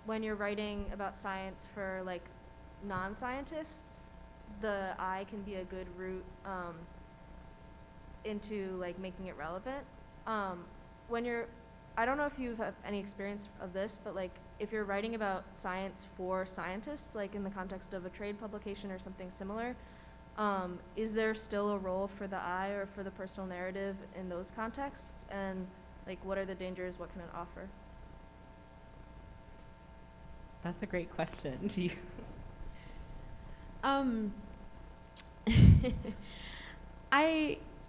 Speaker 7: when you're writing about science for like non-scientists, the I can be a good route into like making it relevant. When you're, I don't know if you have any experience of this, but like if you're writing about science for scientists, like in the context of a trade publication or something similar, is there still a role for the I or for the personal narrative in those contexts? And like, what are the dangers? What can it offer?
Speaker 3: That's a great question. Do you?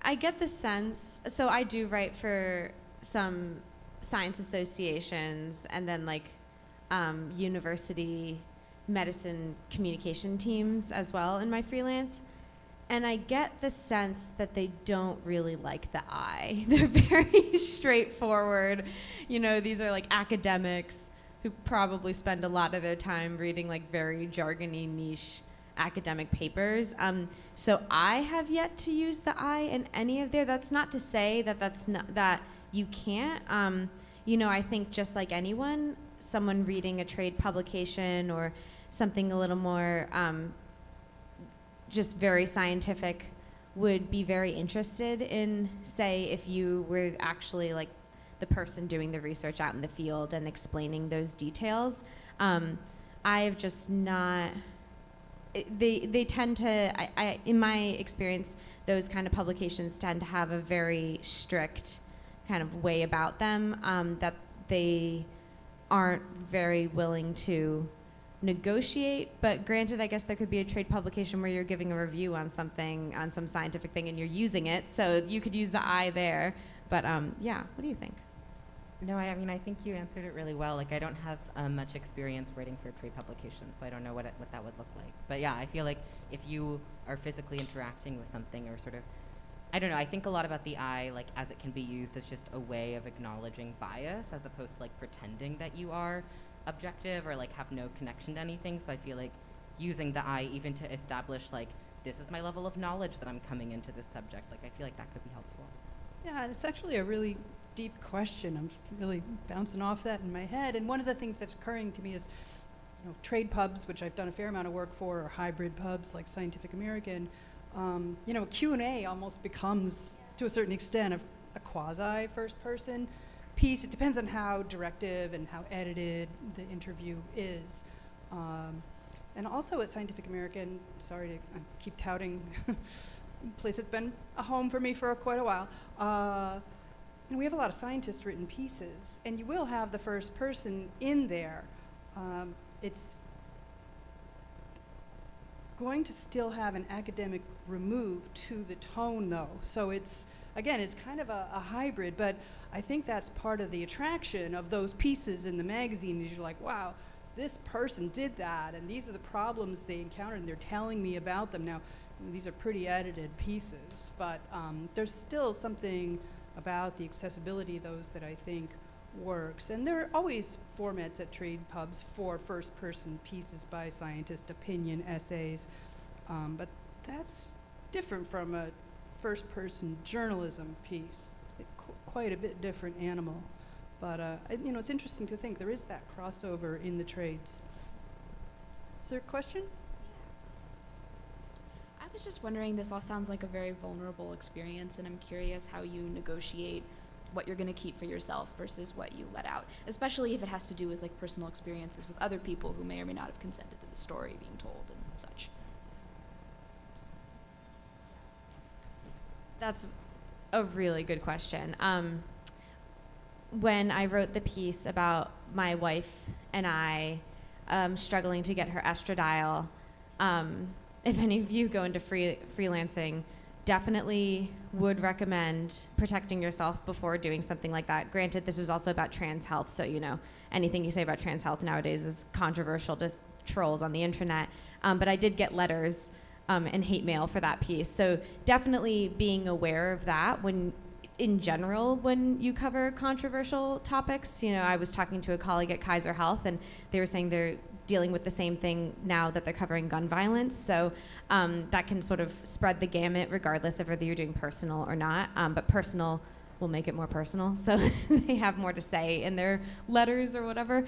Speaker 4: I get the sense, so I do write for some science associations and then like university medicine communication teams as well in my freelance. And I get the sense that they don't really like the I. They're very straightforward. You know, these are like academics who probably spend a lot of their time reading like very jargony, niche academic papers. So I have yet to use the I in any of their. That's not to say that that's not that you can't. You know, I think just like anyone, someone reading a trade publication or something a little more just very scientific would be very interested in, say, if you were actually like the person doing the research out in the field and explaining those details. I've just not, they tend to, in my experience, those kind of publications tend to have a very strict kind of way about them, that they aren't very willing to negotiate. But granted, I guess there could be a trade publication where you're giving a review on something, on some scientific thing, and you're using it, so you could use the I there. But yeah, what do you think?
Speaker 3: No, I mean, I think you answered it really well. Like, I don't have much experience writing for a trade publication, so I don't know what that would look like. But yeah, I feel like if you are physically interacting with something, or sort of, I don't know, I think a lot about the I, like, as it can be used as just a way of acknowledging bias, as opposed to, like, pretending that you are objective or, like, have no connection to anything. So I feel like using the I even to establish, like, this is my level of knowledge that I'm coming into this subject, like, I feel like that could be helpful.
Speaker 2: Yeah, and it's actually a really deep question. I'm really bouncing off that in my head. And one of the things that's occurring to me is, trade pubs, which I've done a fair amount of work for, or hybrid pubs like Scientific American. Q&A almost becomes, to a certain extent, a quasi first-person piece. It depends on how directive and how edited the interview is. And also at Scientific American, sorry to keep touting a place that's been a home for me for quite a while. We have a lot of scientist-written pieces, and you will have the first person in there. It's going to still have an academic remove to the tone, though. So it's kind of a hybrid, but I think that's part of the attraction of those pieces in the magazine, is you're like, wow, this person did that, and these are the problems they encountered, and they're telling me about them. Now, these are pretty edited pieces, but there's still something about the accessibility of those that I think works. And there are always formats at trade pubs for first-person pieces by scientists, opinion essays, but that's different from a first-person journalism piece. Quite a bit different animal. But it's interesting to think there is that crossover in the trades. Is there a question?
Speaker 8: I was just wondering, this all sounds like a very vulnerable experience, and I'm curious how you negotiate what you're going to keep for yourself versus what you let out, especially if it has to do with like personal experiences with other people who may or may not have consented to the story being told and such.
Speaker 4: That's a really good question. When I wrote the piece about my wife and I struggling to get her estradiol, if any of you go into freelancing, definitely would recommend protecting yourself before doing something like that. Granted, this was also about trans health, so anything you say about trans health nowadays is controversial to trolls on the internet. But I did get letters and hate mail for that piece. So definitely being aware of that in general when you cover controversial topics. I was talking to a colleague at Kaiser Health, and they were saying they're dealing with the same thing now that they're covering gun violence. So that can sort of spread the gamut regardless of whether you're doing personal or not. But personal will make it more personal, so they have more to say in their letters or whatever.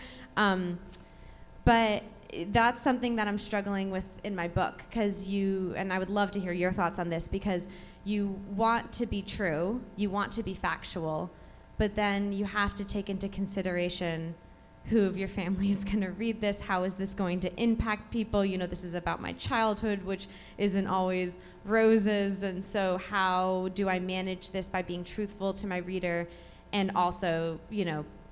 Speaker 4: But that's something that I'm struggling with in my book, and I would love to hear your thoughts on this, because you want to be true, you want to be factual, but then you have to take into consideration who of your family is going to read this, how is this going to impact people. This is about my childhood, which isn't always roses, and so how do I manage this by being truthful to my reader and also,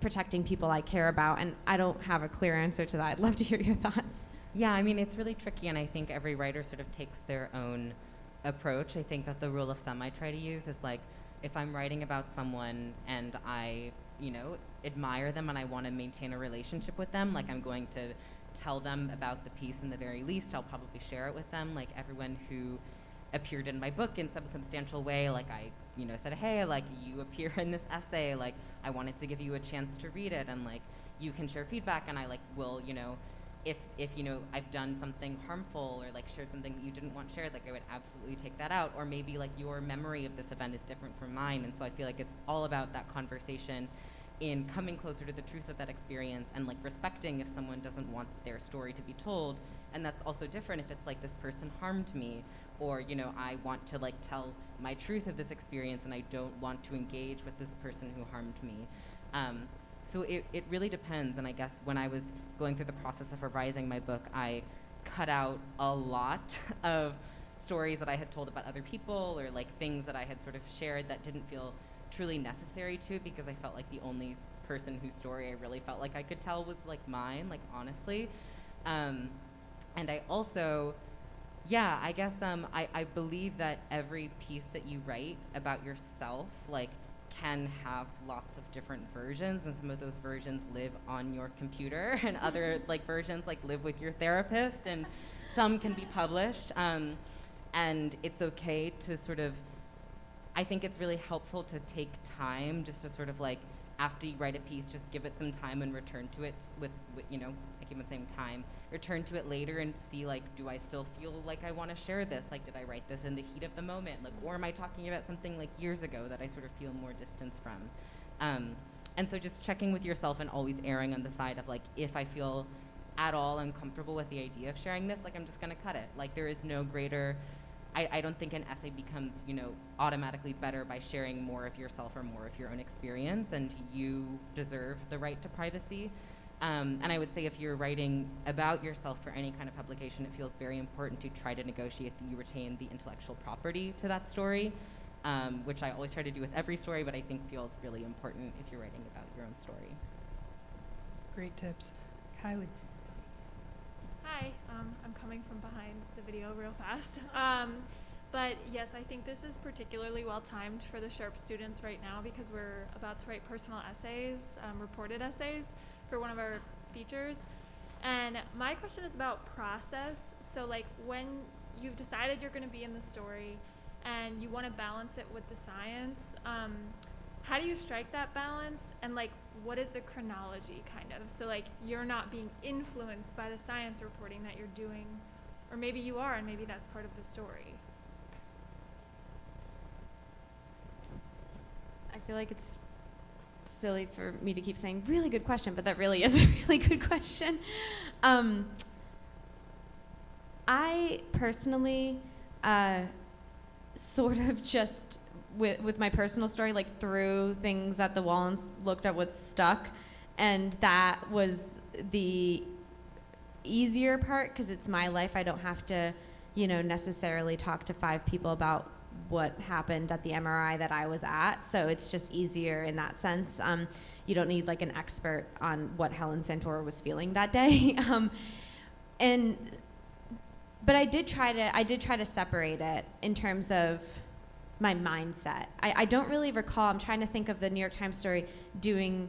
Speaker 4: protecting people I care about? And I don't have a clear answer to that. I'd love to hear your thoughts.
Speaker 3: Yeah, I mean, it's really tricky, and I think every writer sort of takes their own approach. I think that the rule of thumb I try to use is, like, if I'm writing about someone and I, admire them and I want to maintain a relationship with them, like, I'm going to tell them about the piece in the very least. I'll probably share it with them. Like, everyone who appeared in my book in some substantial way, like, I, said, hey, like, you appear in this essay, like, I wanted to give you a chance to read it, and, like, you can share feedback, and I, like, will, if I've done something harmful or, like, shared something that you didn't want shared, like, I would absolutely take that out. Or maybe, like, your memory of this event is different from mine, and so I feel like it's all about that conversation in coming closer to the truth of that experience and like respecting if someone doesn't want their story to be told. And that's also different if it's like this person harmed me, or you know, I want to like tell my truth of this experience and I don't want to engage with this person who harmed me. So it really depends. And I guess when I was going through the process of revising my book, I cut out a lot of stories that I had told about other people, or like things that I had sort of shared that didn't feel truly necessary to, because I felt like the only person whose story I really felt like I could tell was like mine, like honestly. And I also, yeah, I guess I believe that every piece that you write about yourself like can have lots of different versions, and some of those versions live on your computer and other like versions like live with your therapist, and some can be published. And it's okay to sort of, I think it's really helpful to take time just to sort of like, after you write a piece, just give it some time and return to it with you know, I keep on saying time, return to it later and see like, do I still feel like I want to share this? Like, did I write this in the heat of the moment? Like, or am I talking about something like years ago that I sort of feel more distance from? And so just checking with yourself and always erring on the side of like, if I feel at all uncomfortable with the idea of sharing this, like I'm just gonna cut it. Like there is no greater, I don't think an essay becomes, you know, automatically better by sharing more of yourself or more of your own experience, and you deserve the right to privacy. And I would say if you're writing about yourself for any kind of publication, it feels very important to try to negotiate that you retain the intellectual property to that story, which I always try to do with every story, but I think feels really important if you're writing about your own story.
Speaker 2: Great tips. Kylie.
Speaker 9: Hi, I'm coming from behind the video real fast. But yes, I think this is particularly well timed for the Sharp students right now, because we're about to write personal essays, reported essays for one of our features. And my question is about process. So like when you've decided you're going to be in the story and you want to balance it with the science, how do you strike that balance? And like, what is the chronology kind of? So like you're not being influenced by the science reporting that you're doing, or maybe you are, and maybe that's part of the story.
Speaker 4: I feel like it's silly for me to keep saying really good question, but that really is a really good question. I personally sort of just with my personal story, like threw things at the wall and looked at what stuck, and that was the easier part because it's my life. I don't have to, you know, necessarily talk to 5 people about what happened at the MRI that I was at, so it's just easier in that sense. You don't need like an expert on what Helen Santoro was feeling that day. But I did try to separate it in terms of my mindset. I don't really recall. I'm trying to think of the New York Times story doing.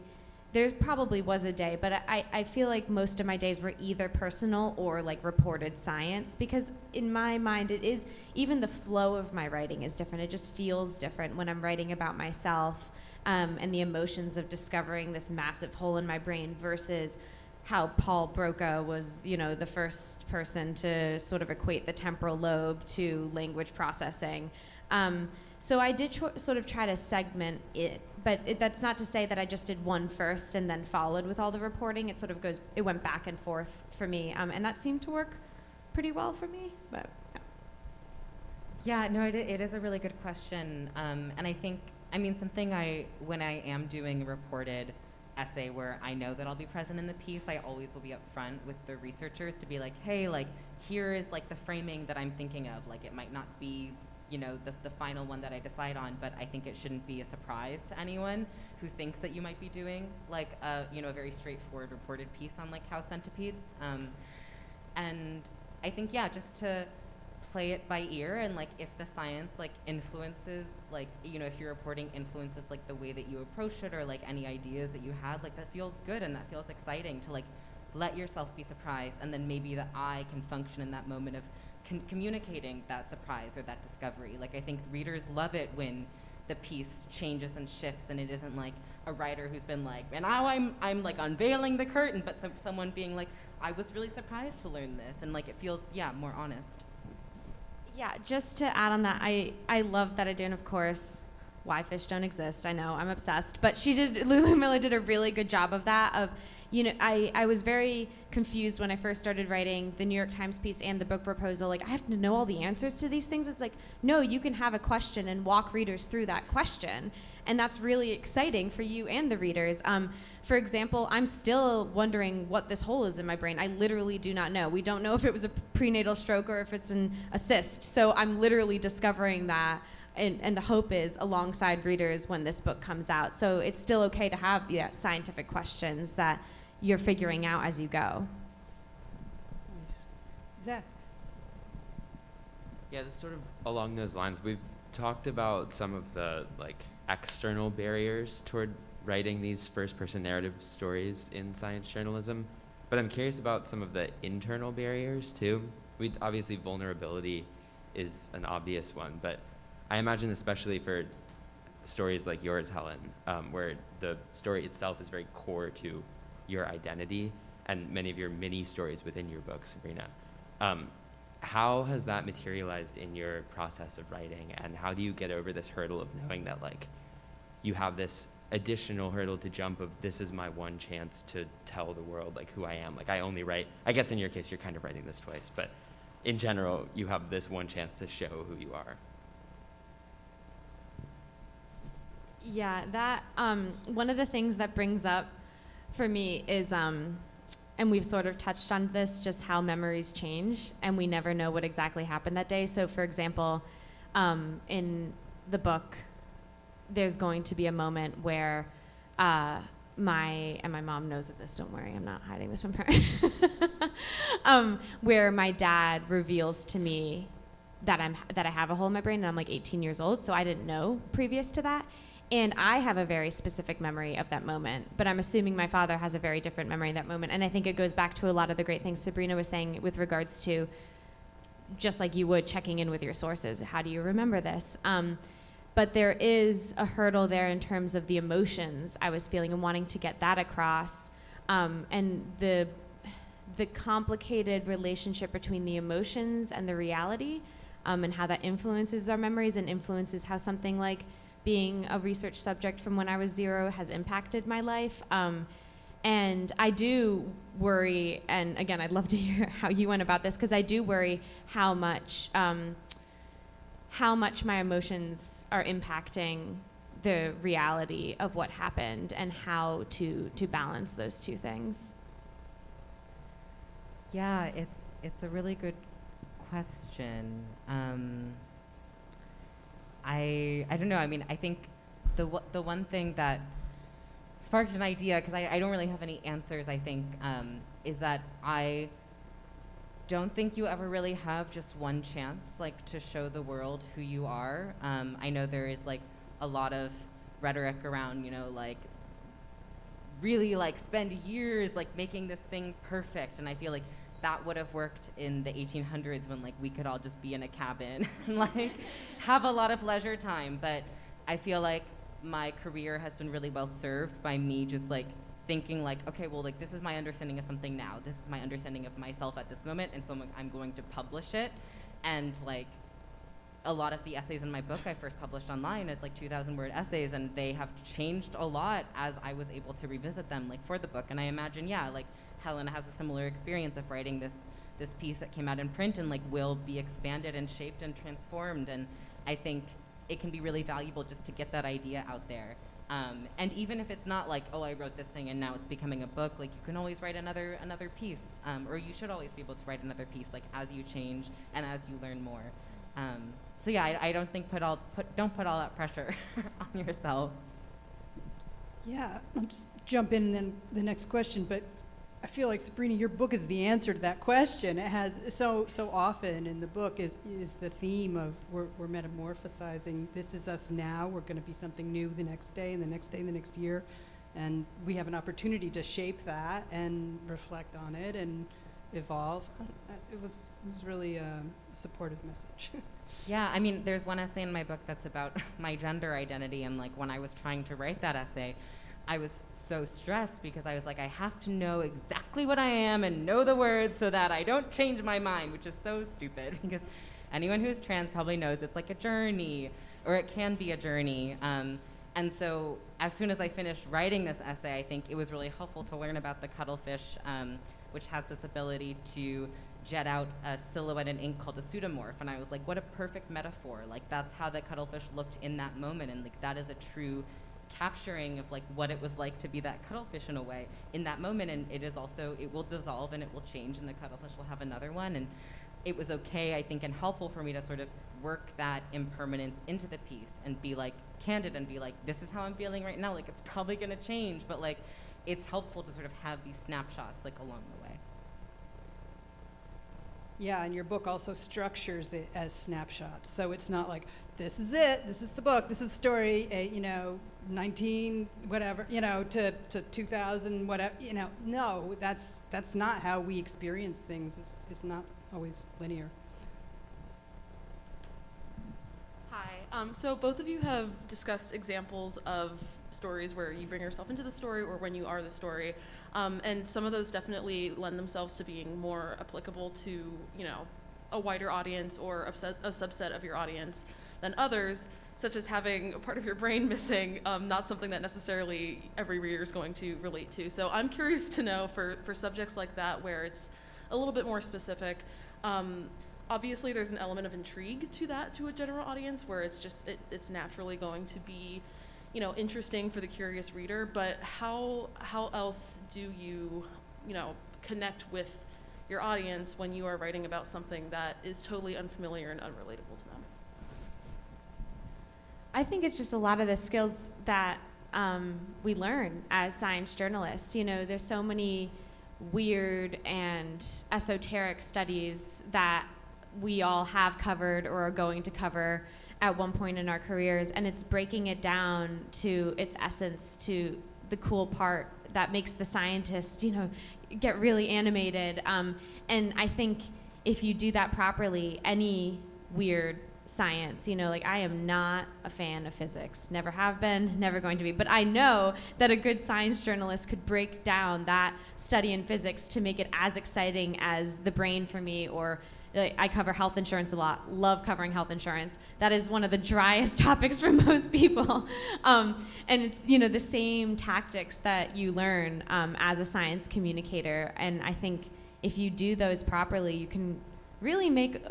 Speaker 4: There probably was a day, but I feel like most of my days were either personal or like reported science, because in my mind it is, even the flow of my writing is different. It just feels different when I'm writing about myself and the emotions of discovering this massive hole in my brain versus how Paul Broca was, you know, the first person to sort of equate the temporal lobe to language processing. So I did sort of try to segment it, but that's not to say that I just did one first and then followed with all the reporting. It sort of it went back and forth for me, and that seemed to work pretty well for me. But
Speaker 3: yeah, no, it is a really good question, and I think, I mean, something when I am doing a reported essay where I know that I'll be present in the piece, I always will be upfront with the researchers to be like, hey, like here is like the framing that I'm thinking of. Like it might not be, you know, the final one that I decide on, but I think it shouldn't be a surprise to anyone who thinks that you might be doing like a, you know, a very straightforward reported piece on like house centipedes. And I think, yeah, just to play it by ear, and like if the science like influences, like, you know, if your reporting influences like the way that you approach it or like any ideas that you had, like that feels good and that feels exciting to like let yourself be surprised, and then maybe the I can function in that moment of communicating that surprise or that discovery. Like I think readers love it when the piece changes and shifts, and it isn't like a writer who's been like, and now I'm like unveiling the curtain, but someone being like, I was really surprised to learn this, and like it feels, yeah, more honest.
Speaker 4: yeah, just to add on that, I love that idea, and of course, why fish don't exist. I know, I'm obsessed. But Lulu Miller did a really good job of that. I was very confused when I first started writing the New York Times piece and the book proposal. Like, I have to know all the answers to these things. It's like, no, you can have a question and walk readers through that question. And that's really exciting for you and the readers. For example, I'm still wondering what this hole is in my brain. I literally do not know. We don't know if it was a prenatal stroke or if it's a cyst. So I'm literally discovering that. And the hope is alongside readers when this book comes out. So it's still okay to have scientific questions that you're figuring out as you go.
Speaker 2: Nice. Zach.
Speaker 10: Yeah, that's sort of along those lines. We've talked about some of the external barriers toward writing these first-person narrative stories in science journalism, but I'm curious about some of the internal barriers too. Obviously, vulnerability is an obvious one, but I imagine especially for stories like yours, Helen, where the story itself is very core to your identity and many of your mini stories within your book, Sabrina. How has that materialized in your process of writing, and how do you get over this hurdle of knowing that you have this additional hurdle to jump of this is my one chance to tell the world who I am? I only write, I guess in your case you're kind of writing this twice, but in general you have this one chance to show who you are.
Speaker 4: Yeah, that one of the things that brings up for me is, and we've sort of touched on this, just how memories change, and we never know what exactly happened that day. So, for example, in the book, there's going to be a moment where my mom knows of this. Don't worry, I'm not hiding this from her. Where my dad reveals to me that I have a hole in my brain, and I'm 18 years old, so I didn't know previous to that. And I have a very specific memory of that moment, but I'm assuming my father has a very different memory of that moment. And I think it goes back to a lot of the great things Sabrina was saying with regards to, just like you would, checking in with your sources. How do you remember this? But there is a hurdle there in terms of the emotions I was feeling and wanting to get that across, and the complicated relationship between the emotions and the reality, and how that influences our memories and influences how something like being a research subject from when I was 0 has impacted my life. And I do worry, and again, I'd love to hear how you went about this, because I do worry how much my emotions are impacting the reality of what happened and how to balance those two things.
Speaker 3: Yeah, it's a really good question. I don't know. I mean, I think the one thing that sparked an idea, because I don't really have any answers, I think, is that I don't think you ever really have just one chance, to show the world who you are. I know there is, a lot of rhetoric around, really, spend years, making this thing perfect, and I feel like that would have worked in the 1800s when we could all just be in a cabin and have a lot of leisure time. But I feel like my career has been really well served by me just thinking okay, well, this is my understanding of something now. This is my understanding of myself at this moment, and so I'm going to publish it. And a lot of the essays in my book I first published online as 2,000-word essays, and they have changed a lot as I was able to revisit them for the book. And I imagine, Helen has a similar experience of writing this piece that came out in print and will be expanded and shaped and transformed. And I think it can be really valuable just to get that idea out there. And even if it's not oh, I wrote this thing and now it's becoming a book, you can always write another piece, or you should always be able to write another piece as you change and as you learn more. So yeah, I don't think don't put all that pressure on yourself.
Speaker 2: Yeah, I'll just jump in then the next question, but I feel like, Sabrina, your book is the answer to that question. It has so often in the book is the theme of we're metamorphosizing. This is us now. We're going to be something new the next day and the next day and the next year. And we have an opportunity to shape that and reflect on it and evolve. It was really a supportive message.
Speaker 3: Yeah, I mean, there's one essay in my book that's about my gender identity, and when I was trying to write that essay, I was so stressed because I was I have to know exactly what I am and know the words so that I don't change my mind, which is so stupid because anyone who's trans probably knows it's a journey. or it can be a journey. And so as soon as I finished writing this essay, I think it was really helpful to learn about the cuttlefish, which has this ability to jet out a silhouette in ink called a pseudomorph. And I was like, what a perfect metaphor. Like, that's how the cuttlefish looked in that moment. And like, that is a true capturing of like what it was like to be that cuttlefish in a way in that moment. And it is also, it will dissolve and it will change, and the cuttlefish will have another one. And it was okay, I think, and helpful for me to sort of work that impermanence into the piece and be like candid and be like, this is how I'm feeling right now. Like, it's probably gonna change, but like, it's helpful to sort of have these snapshots like along the way.
Speaker 2: Yeah, and your book also structures it as snapshots. So it's not like, this is it, this is the book, this is the story, 19 whatever, to 2000 whatever, no, that's not how we experience things. It's not always linear.
Speaker 11: Hi. So both of you have discussed examples of stories where you bring yourself into the story or when you are the story. And some of those definitely lend themselves to being more applicable to, a wider audience or a subset of your audience than others, such as having a part of your brain missing, not something that necessarily every reader is going to relate to. So I'm curious to know for subjects like that where it's a little bit more specific, obviously there's an element of intrigue to that, to a general audience, where it's naturally going to be interesting for the curious reader, but how else do you, connect with your audience when you are writing about something that is totally unfamiliar and unrelatable to them?
Speaker 4: I think it's just a lot of the skills that we learn as science journalists. There's so many weird and esoteric studies that we all have covered or are going to cover at one point in our careers, and it's breaking it down to its essence, to the cool part that makes the scientist, get really animated. And I think if you do that properly, any weird science, I am not a fan of physics, never have been, never going to be, but I know that a good science journalist could break down that study in physics to make it as exciting as the brain for me. Or I cover health insurance a lot, love covering health insurance. That is one of the driest topics for most people. And it's, the same tactics that you learn as a science communicator. And I think if you do those properly, you can really make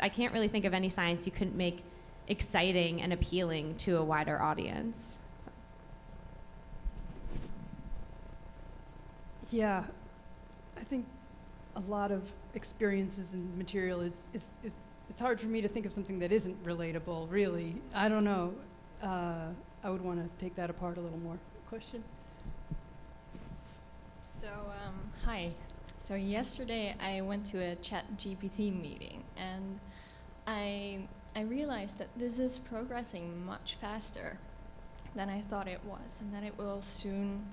Speaker 4: I can't really think of any science you couldn't make exciting and appealing to a wider audience. So.
Speaker 2: Yeah, I think a lot of experiences and material is it's hard for me to think of something that isn't relatable, really. I don't know. I would want to take that apart a little more. Question?
Speaker 12: So, hi. So yesterday I went to a ChatGPT meeting, and I realized that this is progressing much faster than I thought it was, and that it will soon,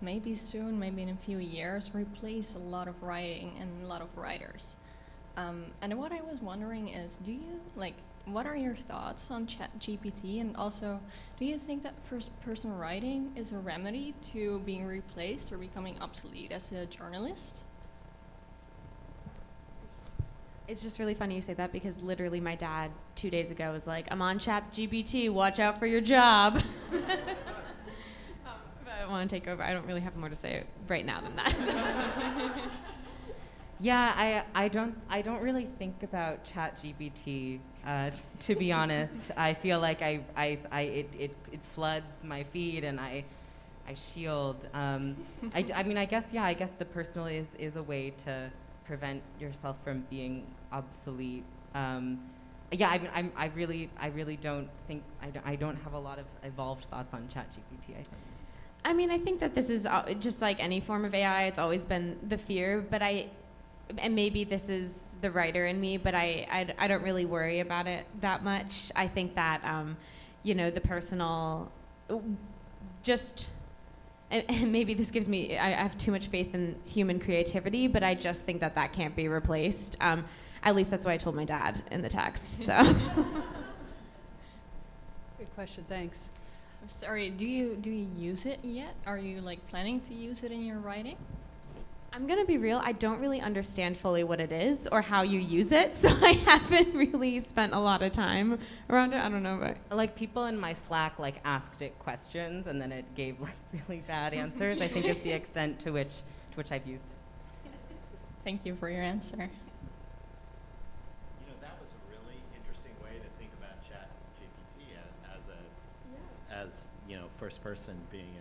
Speaker 12: maybe in a few years, replace a lot of writing and a lot of writers. And what I was wondering is, what are your thoughts on ChatGPT? And also, do you think that first-person writing is a remedy to being replaced or becoming obsolete as a journalist?
Speaker 4: It's just really funny you say that, because literally my dad 2 days ago was like, I'm on ChatGPT, watch out for your job. But I don't want to take over. I don't really have more to say right now than that. So.
Speaker 3: Yeah, I don't really think about ChatGPT, to be honest. I feel like it floods my feed, and I shield. I guess the personal is a way to prevent yourself from being obsolete. I really don't think, I don't have a lot of evolved thoughts on ChatGPT, I think.
Speaker 4: I think that this is just like any form of AI. It's always been the fear, but and maybe this is the writer in me, but I don't really worry about it that much. I think that, the personal, and maybe this gives me, I have too much faith in human creativity, but I just think that can't be replaced. At least that's what I told my dad in the text, so.
Speaker 2: Good question, thanks.
Speaker 12: Sorry, do you use it yet? Are you planning to use it in your writing?
Speaker 4: I'm going to be real. I don't really understand fully what it is or how you use it, so I haven't really spent a lot of time around it. I don't know, but
Speaker 3: Like people in my Slack like asked it questions and then it gave like really bad answers. I think is the extent to which I've used it.
Speaker 12: Thank you for your answer.
Speaker 1: You know, that was a really interesting way to think about ChatGPT as you know, first person being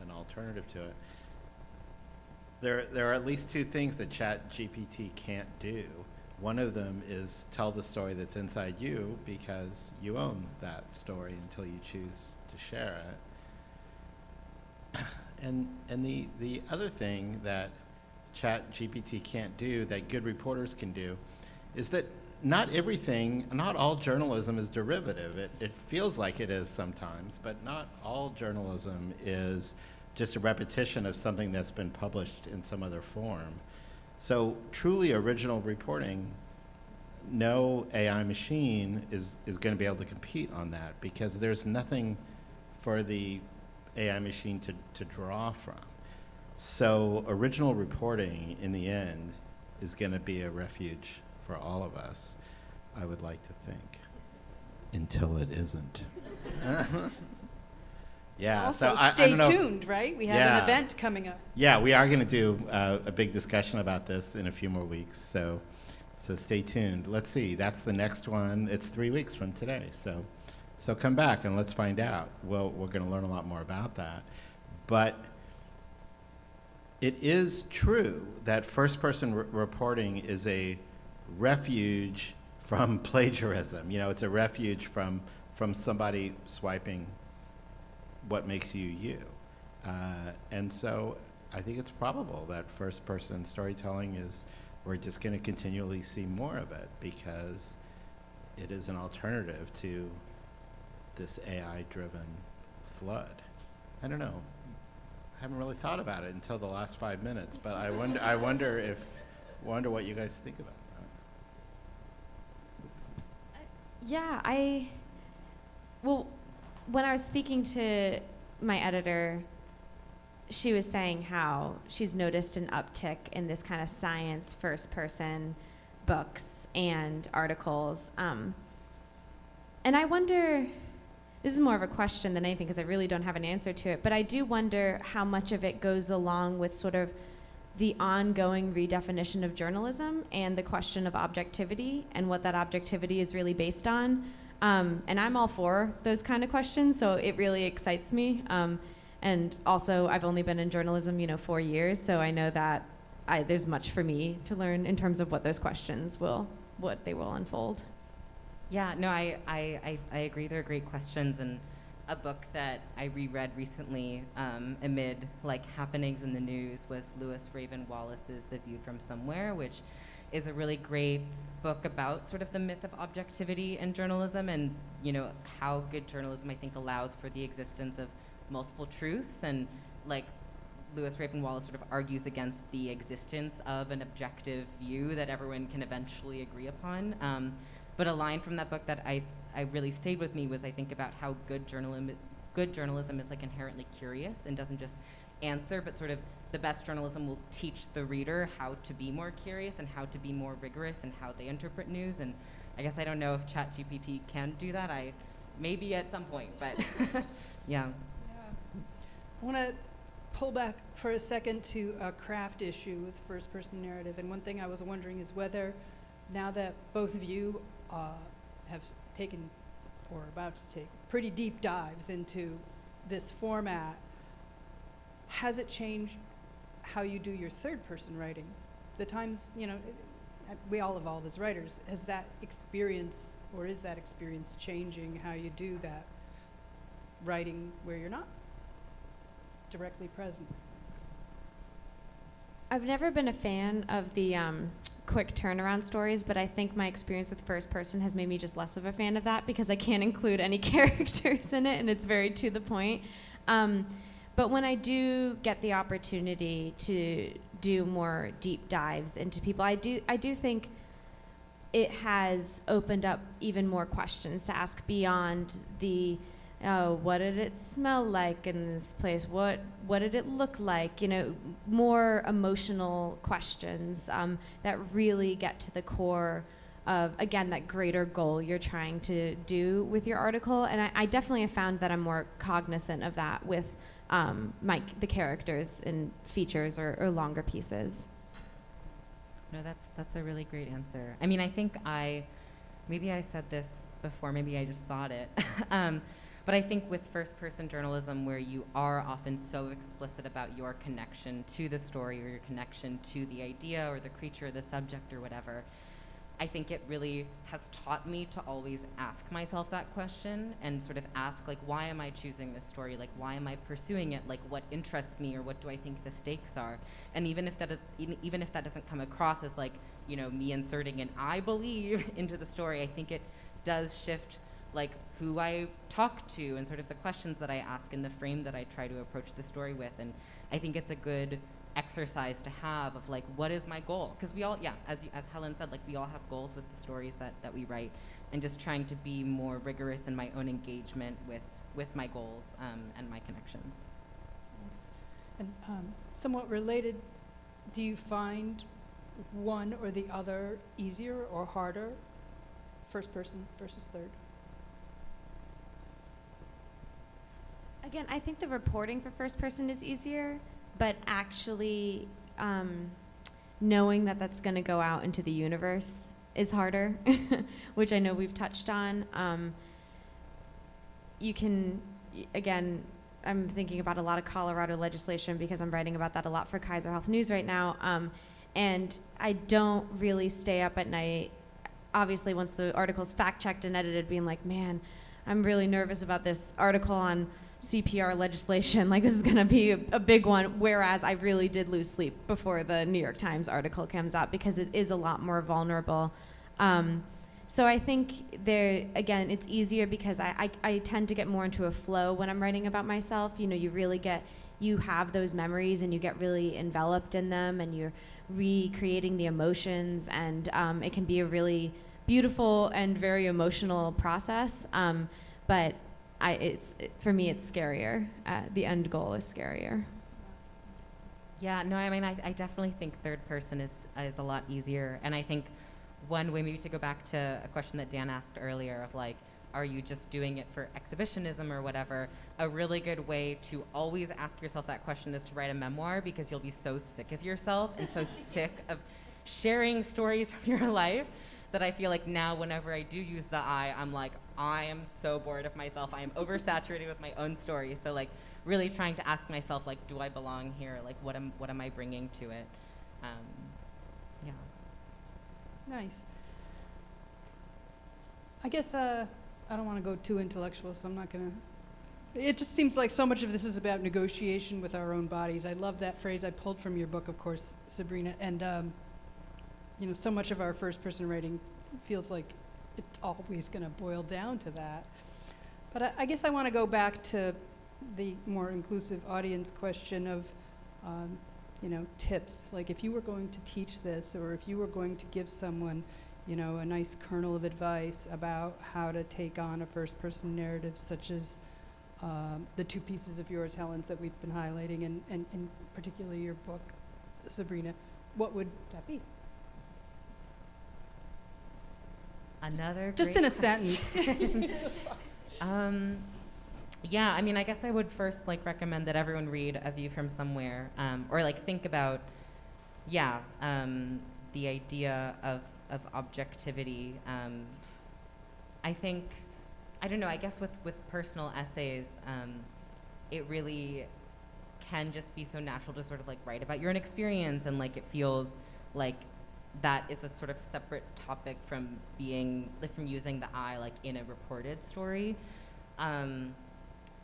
Speaker 1: an alternative to it. There are at least two things that ChatGPT can't do. One of them is tell the story that's inside you because you own that story until you choose to share it. And the other thing that ChatGPT can't do that good reporters can do is that not all journalism is derivative. It feels like it is sometimes, but not all journalism is just a repetition of something that's been published in some other form. So truly original reporting, no AI machine is going to be able to compete on that because there's nothing for the AI machine to draw from. So original reporting in the end is going to be a refuge for all of us, I would like to think, until it isn't. Yeah,
Speaker 2: Also,
Speaker 1: so I
Speaker 2: stay
Speaker 1: don't know
Speaker 2: tuned, right? We have an event coming up.
Speaker 1: Yeah, we are going to do a big discussion about this in a few more weeks, so stay tuned. Let's see, that's the next one. It's 3 weeks from today, so come back and let's find out. Well, we're going to learn a lot more about that. But it is true that first-person reporting is a refuge from plagiarism. You know, it's a refuge from somebody swiping what makes you you. And so I think it's probable that first-person storytelling we're just going to continually see more of it because it is an alternative to this AI-driven flood. I don't know. I haven't really thought about it until the last 5 minutes, but I wonder what you guys think about that.
Speaker 4: yeah, when I was speaking to my editor, she was saying how she's noticed an uptick in this kind of science first-person books and articles. And I wonder, this is more of a question than anything because I really don't have an answer to it, but I do wonder how much of it goes along with sort of the ongoing redefinition of journalism and the question of objectivity and what that objectivity is really based on. And I'm all for those kind of questions, so it really excites me. And also, I've only been in journalism, 4 years, so I know that there's much for me to learn in terms of what those questions what they will unfold.
Speaker 3: Yeah, no, I agree. They're great questions, and a book that I reread recently amid happenings in the news was Lewis Raven Wallace's The View from Somewhere, which is a really great book about sort of the myth of objectivity in journalism and how good journalism I think allows for the existence of multiple truths, and Lewis Raven Wallace sort of argues against the existence of an objective view that everyone can eventually agree upon. But a line from that book that I really stayed with me was I think about how good journalism is inherently curious and doesn't just answer, but sort of the best journalism will teach the reader how to be more curious and how to be more rigorous in how they interpret news. And I guess I don't know if ChatGPT can do that. Maybe at some point, but yeah.
Speaker 2: I want to pull back for a second to a craft issue with first-person narrative. And one thing I was wondering is whether, now that both of you have taken or are about to take pretty deep dives into this format, has it changed how you do your third-person writing? The times, we all evolve as writers. Has that experience, or is that experience changing how you do that writing where you're not directly present?
Speaker 4: I've never been a fan of the quick turnaround stories, but I think my experience with first person has made me just less of a fan of that because I can't include any characters in it and it's very to the point. But when I do get the opportunity to do more deep dives into people, I do think it has opened up even more questions to ask beyond the what did it smell like in this place? What did it look like? You know, more emotional questions that really get to the core of, again, that greater goal you're trying to do with your article. And I definitely have found that I'm more cognizant of that with the characters in features or longer pieces.
Speaker 3: No, that's a really great answer. I mean, I think maybe I said this before, maybe I just thought it. But I think with first-person journalism, where you are often so explicit about your connection to the story or your connection to the idea or the creature or the subject or whatever, I think it really has taught me to always ask myself that question and sort of ask, like, why am I choosing this story? Like, why am I pursuing it? Like, what interests me or what do I think the stakes are? And even if that doesn't come across as, like, you know, me inserting an I believe into the story, I think it does shift, like, who I talk to and sort of the questions that I ask and the frame that I try to approach the story with. And I think it's a good exercise to have of, like, what is my goal? Because we all, as Helen said, like, we all have goals with the stories that we write, and just trying to be more rigorous in my own engagement with my goals and my connections.
Speaker 2: Nice. And somewhat related, do you find one or the other easier or harder, first person versus third?
Speaker 4: Again, I think the reporting for first person is easier, but actually knowing that that's going to go out into the universe is harder, which I know we've touched on. You can, again, I'm thinking about a lot of Colorado legislation because I'm writing about that a lot for Kaiser Health News right now. And I don't really stay up at night, obviously once the article's fact-checked and edited, being like, man, I'm really nervous about this article on CPR legislation, like this is going to be a big one, whereas I really did lose sleep before the New York Times article comes out because it is a lot more vulnerable. So I think again, it's easier because I tend to get more into a flow when I'm writing about myself. You know, you have those memories and you get really enveloped in them and you're recreating the emotions, and it can be a really beautiful and very emotional process. But for me, it's scarier. The end goal is scarier.
Speaker 3: Yeah, no, I mean, I definitely think third person is a lot easier. And I think one way, maybe to go back to a question that Dan asked earlier of, like, are you just doing it for exhibitionism or whatever? A really good way to always ask yourself that question is to write a memoir, because you'll be so sick of yourself and so sick of sharing stories from your life that I feel like now whenever I do use the I'm like, I am so bored of myself. I am oversaturated with my own story. So, like, really trying to ask myself, like, do I belong here? Like, what am I bringing to it? Yeah.
Speaker 2: Nice. I guess I don't want to go too intellectual, so I'm not going to. It just seems like so much of this is about negotiation with our own bodies. I love that phrase I pulled from your book, of course, Sabrina. And, you know, so much of our first-person writing feels like it's always going to boil down to that. But I guess I want to go back to the more inclusive audience question of, you know, tips. Like, if you were going to teach this, or if you were going to give someone, you know, a nice kernel of advice about how to take on a first-person narrative, such as the two pieces of yours, Helen's, that we've been highlighting, and particularly your book, Sabrina, what would that be?
Speaker 3: Another
Speaker 2: just
Speaker 3: great
Speaker 2: in a
Speaker 3: question. Sentence. Yeah, I mean, I guess I would first, like, recommend that everyone read A View from Somewhere, or, like, think about, the idea of objectivity. I think, I don't know, I guess with personal essays, it really can just be so natural to sort of, like, write about your own experience, and, like, it feels like that is a sort of separate topic from being, like, from using the like, in a reported story.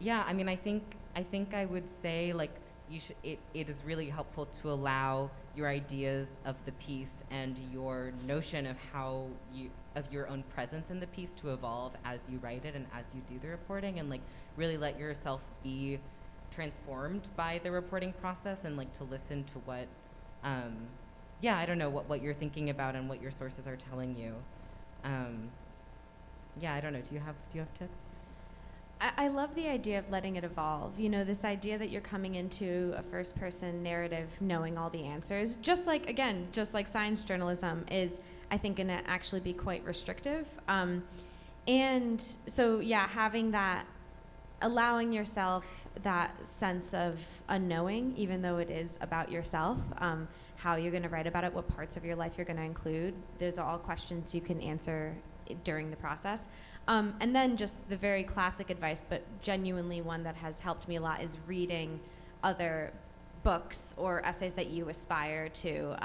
Speaker 3: Yeah, I mean, I think I would say, like, it is really helpful to allow your ideas of the piece and your notion of of your own presence in the piece to evolve as you write it and as you do the reporting, and, like, really let yourself be transformed by the reporting process, and, like, to listen to what I don't know, what you're thinking about and what your sources are telling you. I don't know. Do you have tips?
Speaker 4: I love the idea of letting it evolve. You know, this idea that you're coming into a first-person narrative knowing all the answers, just like science journalism is, I think, going to actually be quite restrictive. And so, yeah, having that, allowing yourself that sense of unknowing, even though it is about yourself, how you're going to write about it, what parts of your life you're going to include. Those are all questions you can answer during the process. And then just the very classic advice, but genuinely one that has helped me a lot, is reading other books or essays that you aspire to.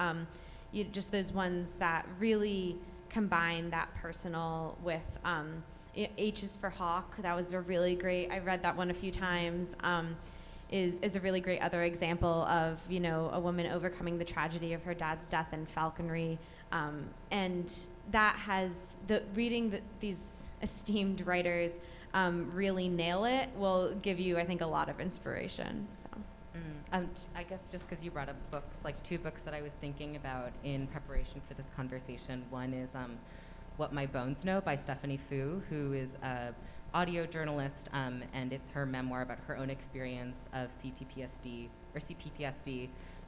Speaker 4: Just those ones that really combine that personal with H is for Hawk. That was a really great, I read that one a few times. Is a really great other example of, you know, a woman overcoming the tragedy of her dad's death and falconry. And that has, these esteemed writers really nail it, will give you, I think, a lot of inspiration. So.
Speaker 3: I guess just because you brought up books, like 2 books that I was thinking about in preparation for this conversation. One is What My Bones Know by Stephanie Fu, who is a audio journalist, and it's her memoir about her own experience of CPTSD,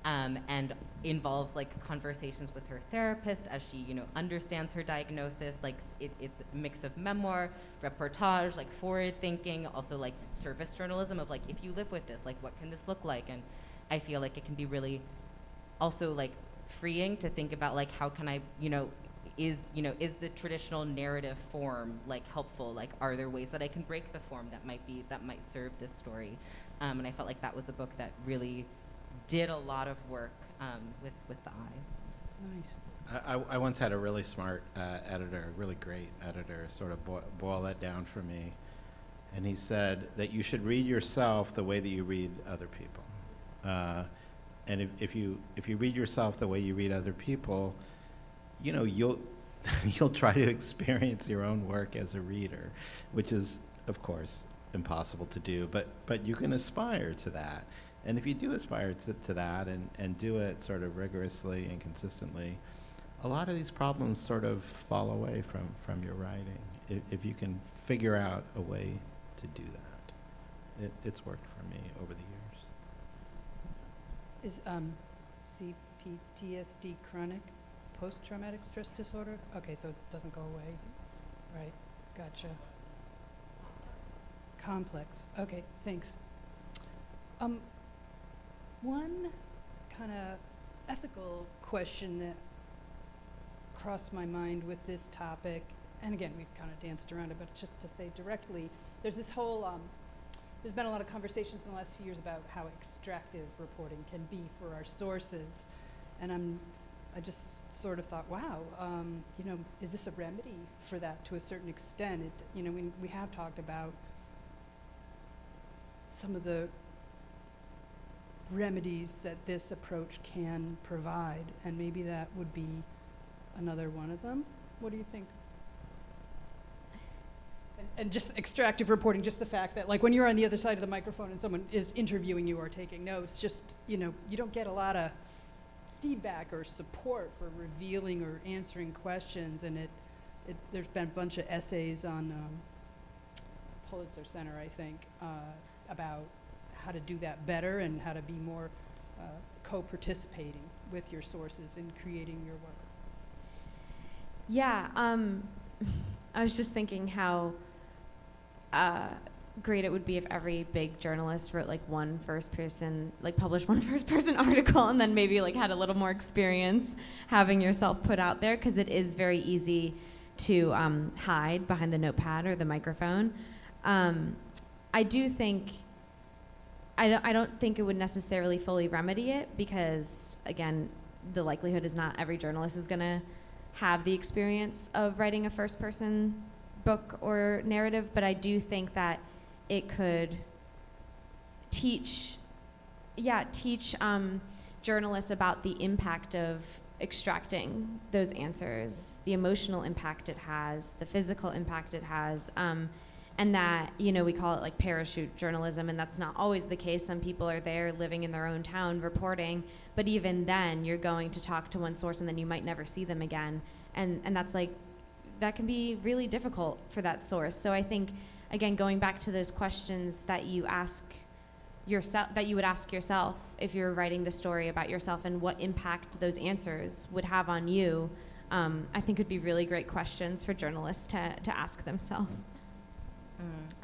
Speaker 3: and involves like conversations with her therapist as she, you know, understands her diagnosis. Like it's a mix of memoir, reportage, like forward thinking, also like service journalism of like, if you live with this, like what can this look like? And I feel like it can be really also like freeing to think about like, how can I, is the traditional narrative form like helpful? Like, are there ways that I can break the form that might serve this story? And I felt like that was a book that really did a lot of work with the eye.
Speaker 1: Nice. I once had a really smart editor, a really great editor, sort of boil that down for me. And he said that you should read yourself the way that you read other people. And if you read yourself the way you read other people, you'll try to experience your own work as a reader, which is, of course, impossible to do. But you can aspire to that. And if you do aspire to that and do it sort of rigorously and consistently, a lot of these problems sort of fall away from your writing, if you can figure out a way to do that. It's worked for me over the years.
Speaker 2: Is CPTSD chronic post-traumatic stress disorder? Okay, so it doesn't go away. Right, gotcha. Complex. Okay, thanks. One kind of ethical question that crossed my mind with this topic, and again, we've kind of danced around it, but just to say directly, there's this whole, there's been a lot of conversations in the last few years about how extractive reporting can be for our sources, and I just sort of thought, wow, is this a remedy for that to a certain extent? We have talked about some of the remedies that this approach can provide, and maybe that would be another one of them. What do you think? And just extractive reporting, just the fact that like when you're on the other side of the microphone and someone is interviewing you or taking notes, just, you don't get a lot of feedback or support for revealing or answering questions, and there's been a bunch of essays on Pulitzer Center, I think, about how to do that better and how to be more co-participating with your sources in creating your work.
Speaker 4: Yeah, I was just thinking how great it would be if every big journalist wrote like published one first-person article, and then maybe like had a little more experience having yourself put out there, because it is very easy to hide behind the notepad or the microphone. I do think, I don't think it would necessarily fully remedy it, because again, the likelihood is not every journalist is going to have the experience of writing a first-person book or narrative, but I do think that it could teach journalists about the impact of extracting those answers, the emotional impact it has, the physical impact it has, and that, we call it like parachute journalism, and that's not always the case. Some people are there living in their own town reporting, but even then you're going to talk to one source and then you might never see them again, and that's like, that can be really difficult for that source. So I think again, going back to those questions that you ask yourself, that you would ask yourself if you're writing the story about yourself, and what impact those answers would have on you, I think would be really great questions for journalists to ask themselves.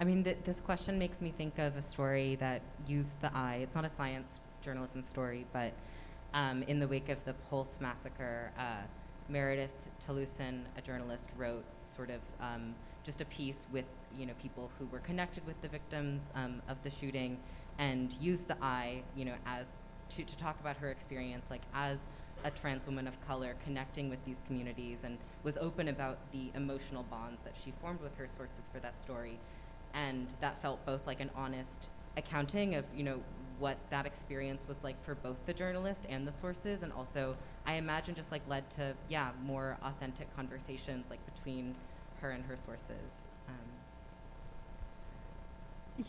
Speaker 3: I mean, this question makes me think of a story that used the eye. It's not a science journalism story, but in the wake of the Pulse massacre, Meredith Talusan, a journalist, wrote sort of just a piece with people who were connected with the victims of the shooting, and used the eye as to talk about her experience, like as a trans woman of color connecting with these communities, and was open about the emotional bonds that she formed with her sources for that story. And that felt both like an honest accounting of what that experience was like for both the journalist and the sources, and also I imagine just like led to more authentic conversations like between her and her sources.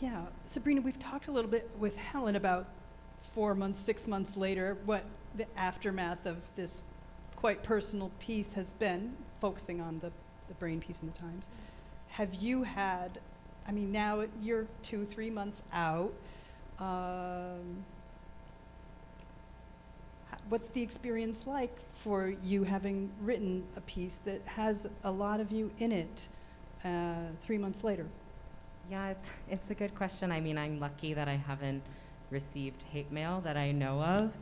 Speaker 2: Yeah, Sabrina, we've talked a little bit with Helen about 4 months, 6 months later, what the aftermath of this quite personal piece has been, focusing on the brain piece in the Times. Have you had, I mean, now you're 2-3 months out, what's the experience like for you having written a piece that has a lot of you in it 3 months later?
Speaker 3: Yeah, it's a good question. I mean, I'm lucky that I haven't received hate mail that I know of.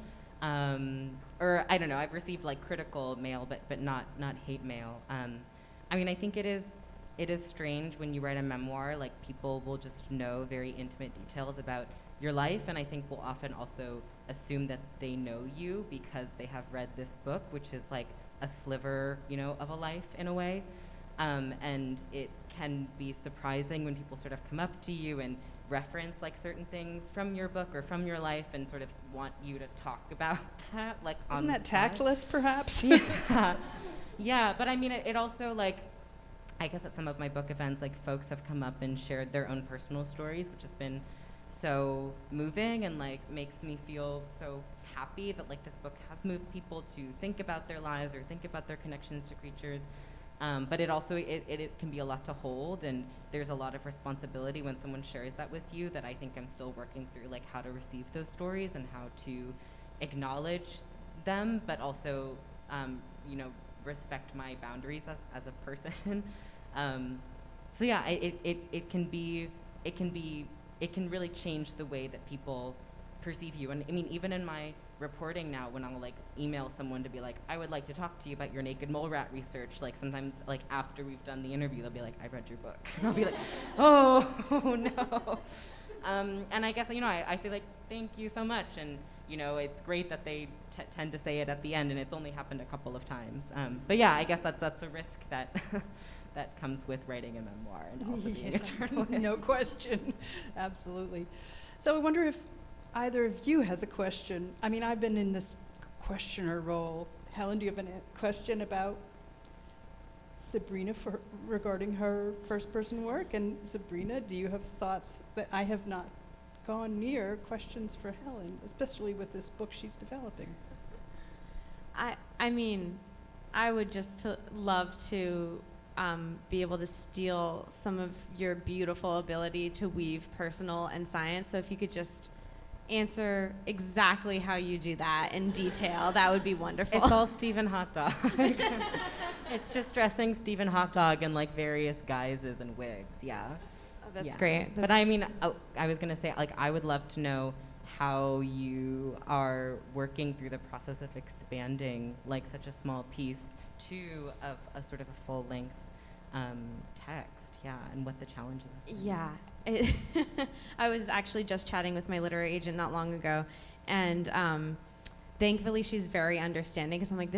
Speaker 3: Or I don't know, I've received like critical mail, but not hate mail. I mean, I think it is strange when you write a memoir, like people will just know very intimate details about your life, and I think will often also assume that they know you because they have read this book, which is like a sliver, of a life in a way. And it can be surprising when people sort of come up to you and reference like certain things from your book or from your life and sort of want you to talk about that, like on
Speaker 2: Isn't
Speaker 3: the
Speaker 2: that
Speaker 3: spot.
Speaker 2: tactless, perhaps?
Speaker 3: Yeah, but I mean, it also like, I guess at some of my book events, like folks have come up and shared their own personal stories, which has been so moving and like makes me feel so happy that like this book has moved people to think about their lives or think about their connections to creatures. But it also, it can be a lot to hold, and there's a lot of responsibility when someone shares that with you that I think I'm still working through, like how to receive those stories and how to acknowledge them, but also, respect my boundaries as a person. So yeah, it can really change the way that people perceive you. And I mean, even in my reporting now, when I'll like email someone to be like, I would like to talk to you about your naked mole rat research, like sometimes like after we've done the interview, they'll be like, I read your book. And I'll be like, oh no. And I guess, I say like, thank you so much. And, it's great that they tend to say it at the end, and it's only happened a couple of times. But yeah, I guess that's a risk that that comes with writing a memoir and also being a journalist.
Speaker 2: No question, absolutely. So I wonder if either of you has a question. I mean, I've been in this questioner role. Helen, do you have a question about Sabrina regarding her first-person work? And Sabrina, do you have thoughts that I have not gone near, questions for Helen, especially with this book she's developing?
Speaker 4: I mean, I would just love to be able to steal some of your beautiful ability to weave personal and science. So if you could just answer exactly how you do that in detail, that would be wonderful.
Speaker 3: It's all Stephen Hot Dog. It's just dressing Stephen Hot Dog in like various guises and wigs, yeah.
Speaker 4: Oh, that's great.
Speaker 3: But I mean, I was gonna say, like, I would love to know how you are working through the process of expanding like such a small piece to a sort of a full-length text, and what the challenges are.
Speaker 4: Yeah. I was actually just chatting with my literary agent not long ago, and thankfully she's very understanding, because I'm like,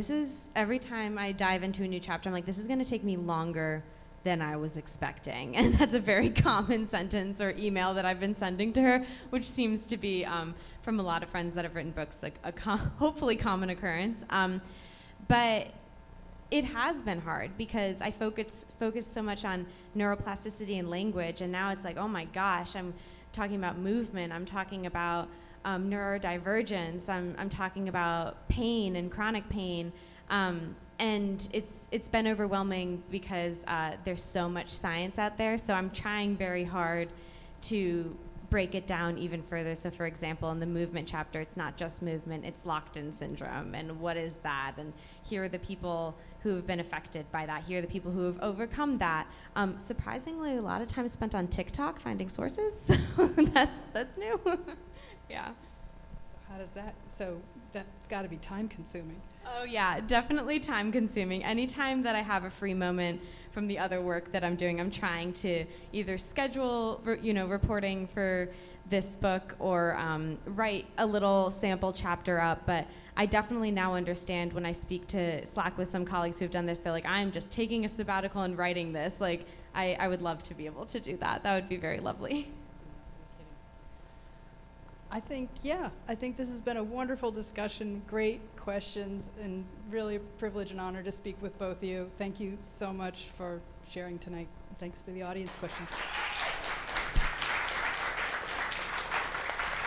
Speaker 4: every time I dive into a new chapter, I'm like, this is going to take me longer than I was expecting. And that's a very common sentence or email that I've been sending to her, which seems to be, from a lot of friends that have written books, like a hopefully common occurrence. But it has been hard because I focused so much on neuroplasticity and language, and now it's like, oh my gosh, I'm talking about movement, I'm talking about neurodivergence, I'm talking about pain and chronic pain, and it's been overwhelming because there's so much science out there. So I'm trying very hard to break it down even further. So for example, in the movement chapter, it's not just movement, it's locked-in syndrome, and what is that? And here are the people who have been affected by that. Here are the people who have overcome that. Surprisingly, a lot of time spent on TikTok finding sources. So that's new. Yeah.
Speaker 2: So how does that, so that's got to be time consuming.
Speaker 4: Oh yeah, definitely time consuming. Anytime that I have a free moment from the other work that I'm doing, I'm trying to either schedule, reporting for this book or write a little sample chapter up. But I definitely now understand when I speak to Slack with some colleagues who have done this, they're like, I'm just taking a sabbatical and writing this. Like, I would love to be able to do that. That would be very lovely.
Speaker 2: I think this has been a wonderful discussion, great questions, and really a privilege and honor to speak with both of you. Thank you so much for sharing tonight. Thanks for the audience questions.